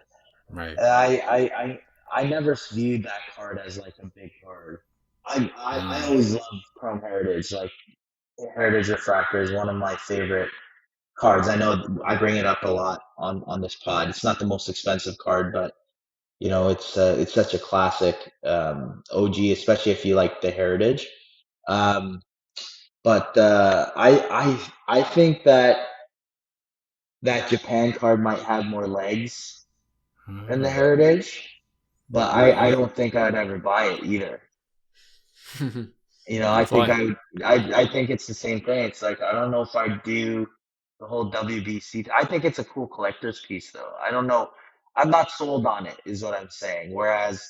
Right. And I never viewed that card as like a big card. I always loved Chrome Heritage. Like Heritage Refractor is one of my favorite cards. I know I bring it up a lot on this pod. It's not the most expensive card, but it's such a classic OG, especially if you like the Heritage. But I think that Japan card might have more legs than the Heritage, but I don't think I'd ever buy it either. I think I think it's the same thing. It's like I don't know if I'd do the whole WBC. I think it's a cool collector's piece though. I don't know. I'm not sold on it, is what I'm saying. Whereas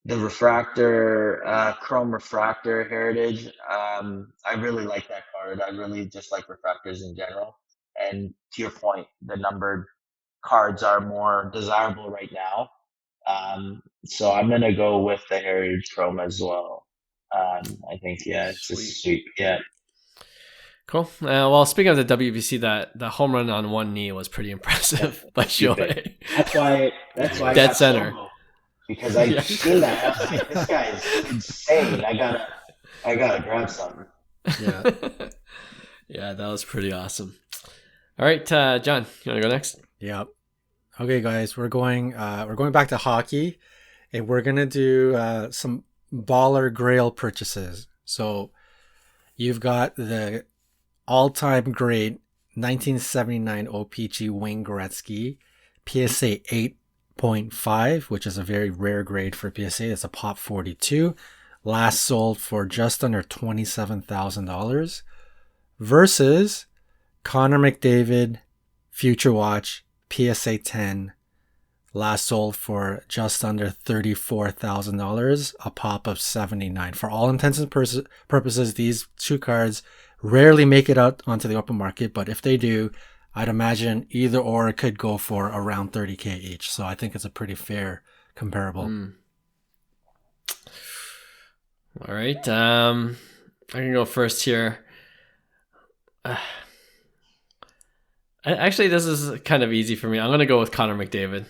the refractor, Chrome Refractor Heritage, I really like that card. I really just like refractors in general. And to your point, the numbered cards are more desirable right now. So I'm gonna go with the Heritage Chrome as well. I think it's just sweet. Yeah. Cool. Well, speaking of the WBC, the home run on one knee was pretty impressive by Shohei. That's why dead center. Because I seen that. I was like, this guy is insane. I gotta grab something. Yeah. Yeah, that was pretty awesome. All right, John, you want to go next? Yeah. Okay, guys, we're going back to hockey, and we're gonna do some baller grail purchases. So you've got the all-time great 1979 OPG Wayne Gretzky PSA 8.5, which is a very rare grade for PSA. It's a Pop 42. Last sold for just under $27,000 versus Connor McDavid Future Watch PSA 10. Last sold for just under $34,000, a pop of 79. For all intents and purposes, these two cards rarely make it out onto the open market, but if they do, I'd imagine either or could go for around $30K each. So I think it's a pretty fair comparable. All right. I can go first here. Actually, this is kind of easy for me. I'm going to go with Connor McDavid.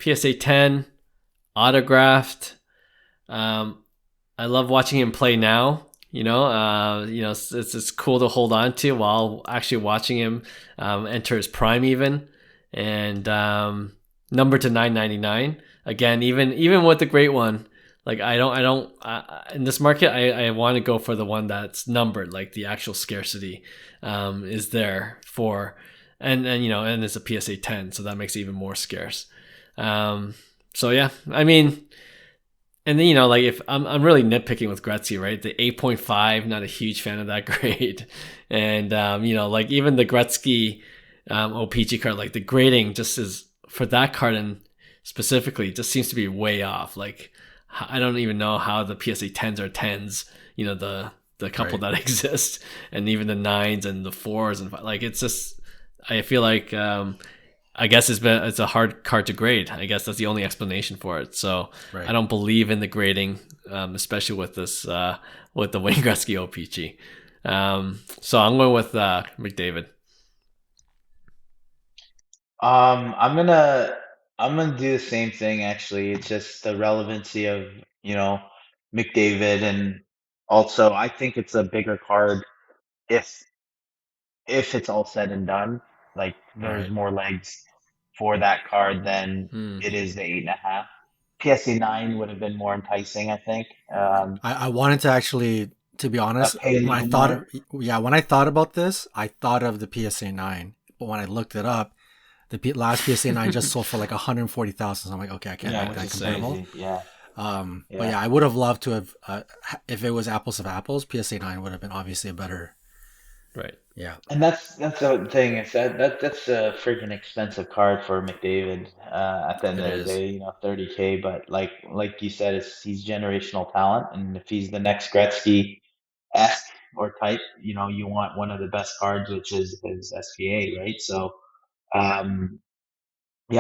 PSA 10, autographed. I love watching him play now. It's cool to hold on to while actually watching him enter his prime even. And number to 999. Again, even with the great one, like I don't in this market, I want to go for the one that's numbered, like the actual scarcity is there for, and it's a PSA 10, so that makes it even more scarce. So yeah, I mean, and then like if I'm really nitpicking with Gretzky, right? The 8.5, not a huge fan of that grade, and like even the Gretzky OPG card, like the grading just is for that card and specifically just seems to be way off. Like I don't even know how the PSA 10s are 10s, the couple that exist, and even the 9s and the 4s and like it's just, I feel like I guess it's a hard card to grade. I guess that's the only explanation for it. So I don't believe in the grading, especially with this with the Wayne Gretzky OPG. So I'm going with McDavid. I'm gonna do the same thing actually. It's just the relevancy of, McDavid, and also I think it's a bigger card if it's all said and done. Like there's more legs for that card than it is the 8.5. PSA 9 would have been more enticing, I think. I wanted to actually, to be honest, pay a when I little thought, more. when I thought about this, I thought of the PSA 9, but when I looked it up, the last PSA 9 just sold for like 140,000. So I'm like, okay, I can't make that comparable. Yeah. But yeah, I would have loved to have, if it was apples to apples, PSA 9 would have been obviously a better. Right. Yeah. And that's the thing, is that's a freaking expensive card for McDavid. At the end of the day, 30K. But like you said, he's generational talent, and if he's the next Gretzky-esque or type, you want one of the best cards, which is his SPA, right? So, yeah,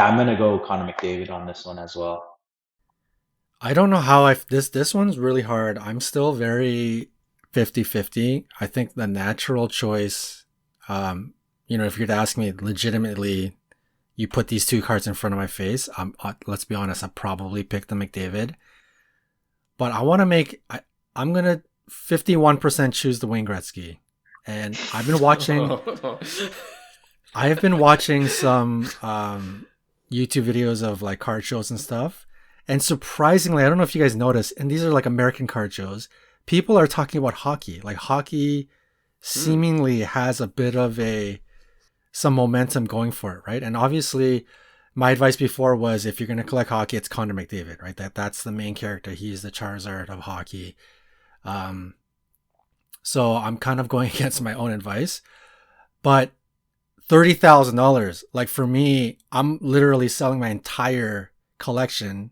I'm gonna go Connor McDavid on this one as well. I don't know how this one's really hard. I'm still very 50-50. I think the natural choice, if you'd ask me legitimately, you put these two cards in front of my face, let's be honest, I'd probably pick the McDavid. But I want to I'm going to 51% choose the Wayne Gretzky. And I've been watching, I have been watching some YouTube videos of like card shows and stuff. And surprisingly, I don't know if you guys noticed, and these are like American card shows, people are talking about hockey. Like hockey seemingly has a bit of some momentum going for it, right? And obviously, my advice before was if you're going to collect hockey, it's Connor McDavid, right? That's the main character. He's the Charizard of hockey. So I'm kind of going against my own advice. But $30,000, like for me, I'm literally selling my entire collection,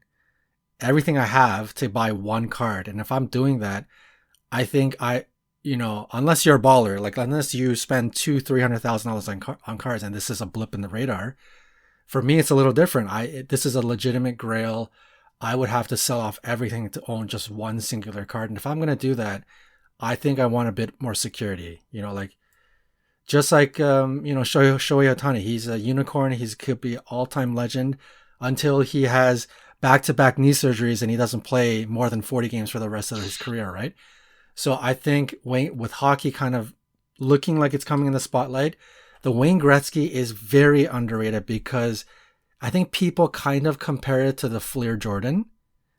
everything I have, to buy one card. And if I'm doing that, I think unless you're a baller, like unless you spend $200,000-$300,000 on cards, and this is a blip in the radar, for me it's a little different. This is a legitimate grail. I would have to sell off everything to own just one singular card, and if I'm gonna do that, I think I want a bit more security. Just like Shohei Ohtani, he's a unicorn. He could be all-time legend until he has back-to-back knee surgeries and he doesn't play more than 40 games for the rest of his career, right? So I think with hockey kind of looking like it's coming in the spotlight, the Wayne Gretzky is very underrated because I think people kind of compare it to the Fleer Jordan.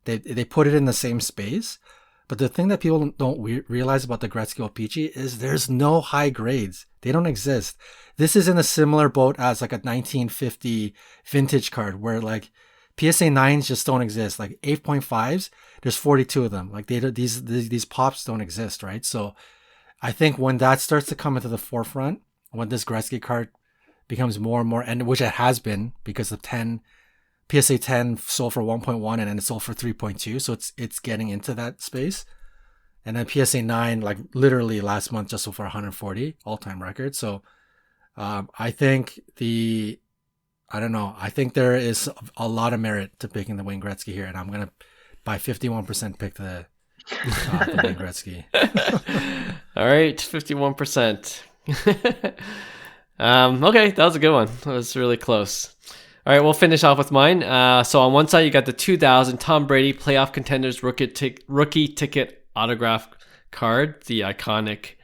They put it in the same space. But the thing that people don't realize about the Gretzky OPG is there's no high grades. They don't exist. This is in a similar boat as like a 1950 vintage card where like PSA 9s just don't exist. Like 8.5s, there's 42 of them. Like these pops don't exist, right? So I think when that starts to come into the forefront, when this Gretzky card becomes more and more, and which it has been because the PSA 10 sold for 1.1 and then it sold for 3.2, so it's getting into that space. And then PSA 9, like literally last month, just sold for 140, all-time record. So I think I think there is a lot of merit to picking the Wayne Gretzky here, and I'm gonna by 51% pick the Wayne Gretzky. All right, 51%. Okay, that was a good one. That was really close. All right, we'll finish off with mine. So on one side, you got the 2000 Tom Brady Playoff Contenders rookie ticket autograph card, the iconic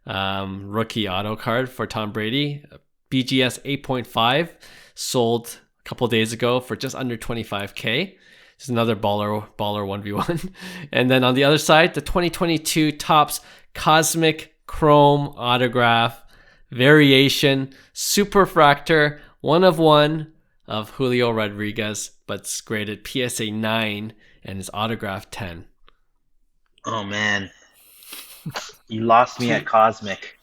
rookie auto card for Tom Brady. BGS 8.5 sold a couple days ago for just under $25K. Just another baller 1v1. And then on the other side, the 2022 Topps Cosmic Chrome autograph variation Superfractor 1 of 1 of Julio Rodriguez, but it's graded PSA 9 and is autograph 10. Oh man, you lost me at Cosmic.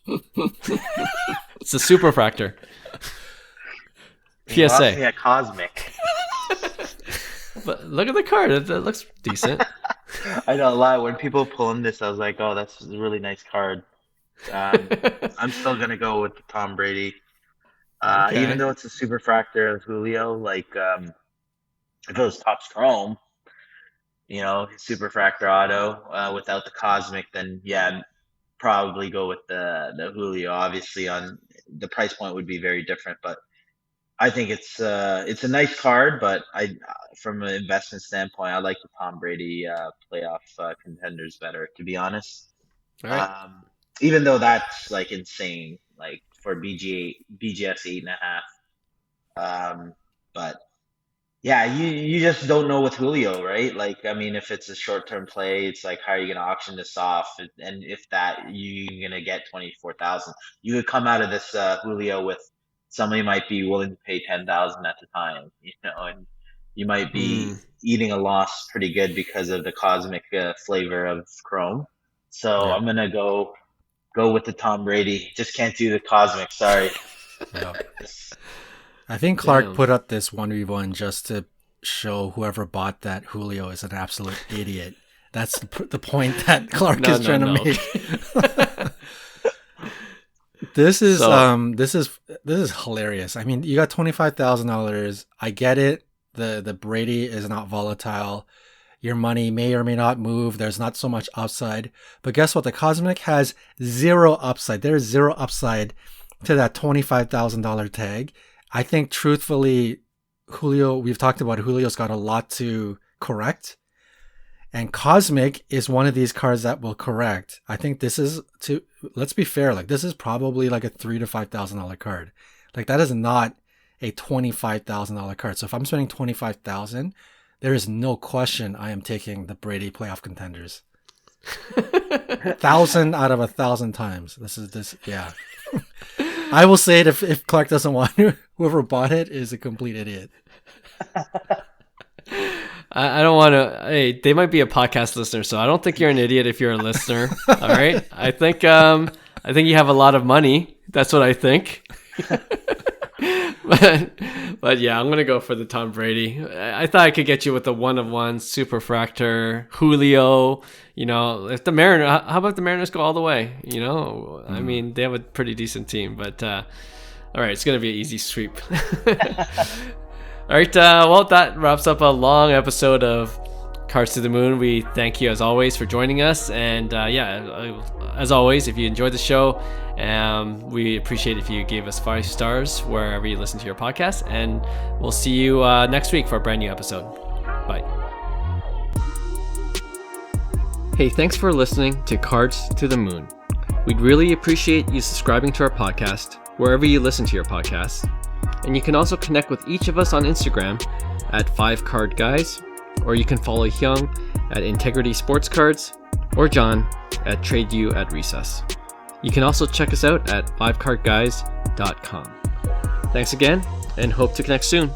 It's a Superfractor. You lost me PSA. at Cosmic. But look at the card. It looks decent. I don't lie. When people pull in this, I was like, "Oh, that's a really nice card." I'm still gonna go with the Tom Brady. Okay. Even though it's a Superfractor of Julio, like if it was Topps Chrome, Superfractor auto without the Cosmic, then yeah, I'd probably go with the Julio. Obviously, on the price point would be very different, but I think it's a nice card. But from an investment standpoint, I like the Tom Brady playoff contenders better, to be honest. All right. Even though that's like insane, like for BGS 8.5. But yeah, you just don't know with Julio, right? Like, I mean, if it's a short-term play, it's like, how are you going to auction this off? And if that, you're going to get 24,000. You could come out of this Julio with somebody might be willing to pay 10,000 at the time, and you might be eating a loss pretty good because of the cosmic flavor of Chrome. So Yeah. I'm going to go with the Tom Brady. Just can't do the cosmic. Sorry. Yeah. I think Clark Damn. put up this 1v1 just to show whoever bought that Julio is an absolute idiot. That's the point that Clark is trying to make. This is hilarious. I mean, you got $25,000. I get it. The Brady is not volatile. Your money may or may not move. There's not so much upside. But guess what? The Cosmic has zero upside. There's zero upside to that $25,000 tag. I think, truthfully, Julio, we've talked about Julio's got a lot to correct. And Cosmic is one of these cards that will correct. I think this is, let's be fair, like this is probably like a $3,000 to $5,000 card. Like that is not a $25,000 card. So if I'm spending $25,000, there is no question I am taking the Brady playoff contenders. 1,000 out of 1,000 times. Yeah. I will say it if Clark doesn't want to. Whoever bought it is a complete idiot. I don't want to. Hey, they might be a podcast listener, so I don't think you're an idiot if you're a listener. All right, I think you have a lot of money. That's what I think. but yeah, I'm gonna go for the Tom Brady. I thought I could get you with the 1 of 1 Superfractor, Julio. If the Mariners, how about the Mariners go all the way? I mean, they have a pretty decent team, but all right, it's gonna be an easy sweep. All right, well, that wraps up a long episode of Cards to the Moon. We thank you as always for joining us, and as always, if you enjoyed the show, we appreciate if you gave us 5 stars wherever you listen to your podcast, and we'll see you next week for a brand new episode. Bye. Hey, thanks for listening to Cards to the Moon. We'd really appreciate you subscribing to our podcast wherever you listen to your podcasts. And you can also connect with each of us on Instagram at 5cardguys, or you can follow Hyung at Integrity Sports Cards, or John at TradeU at Recess. You can also check us out at 5cardguys.com. Thanks again, and hope to connect soon.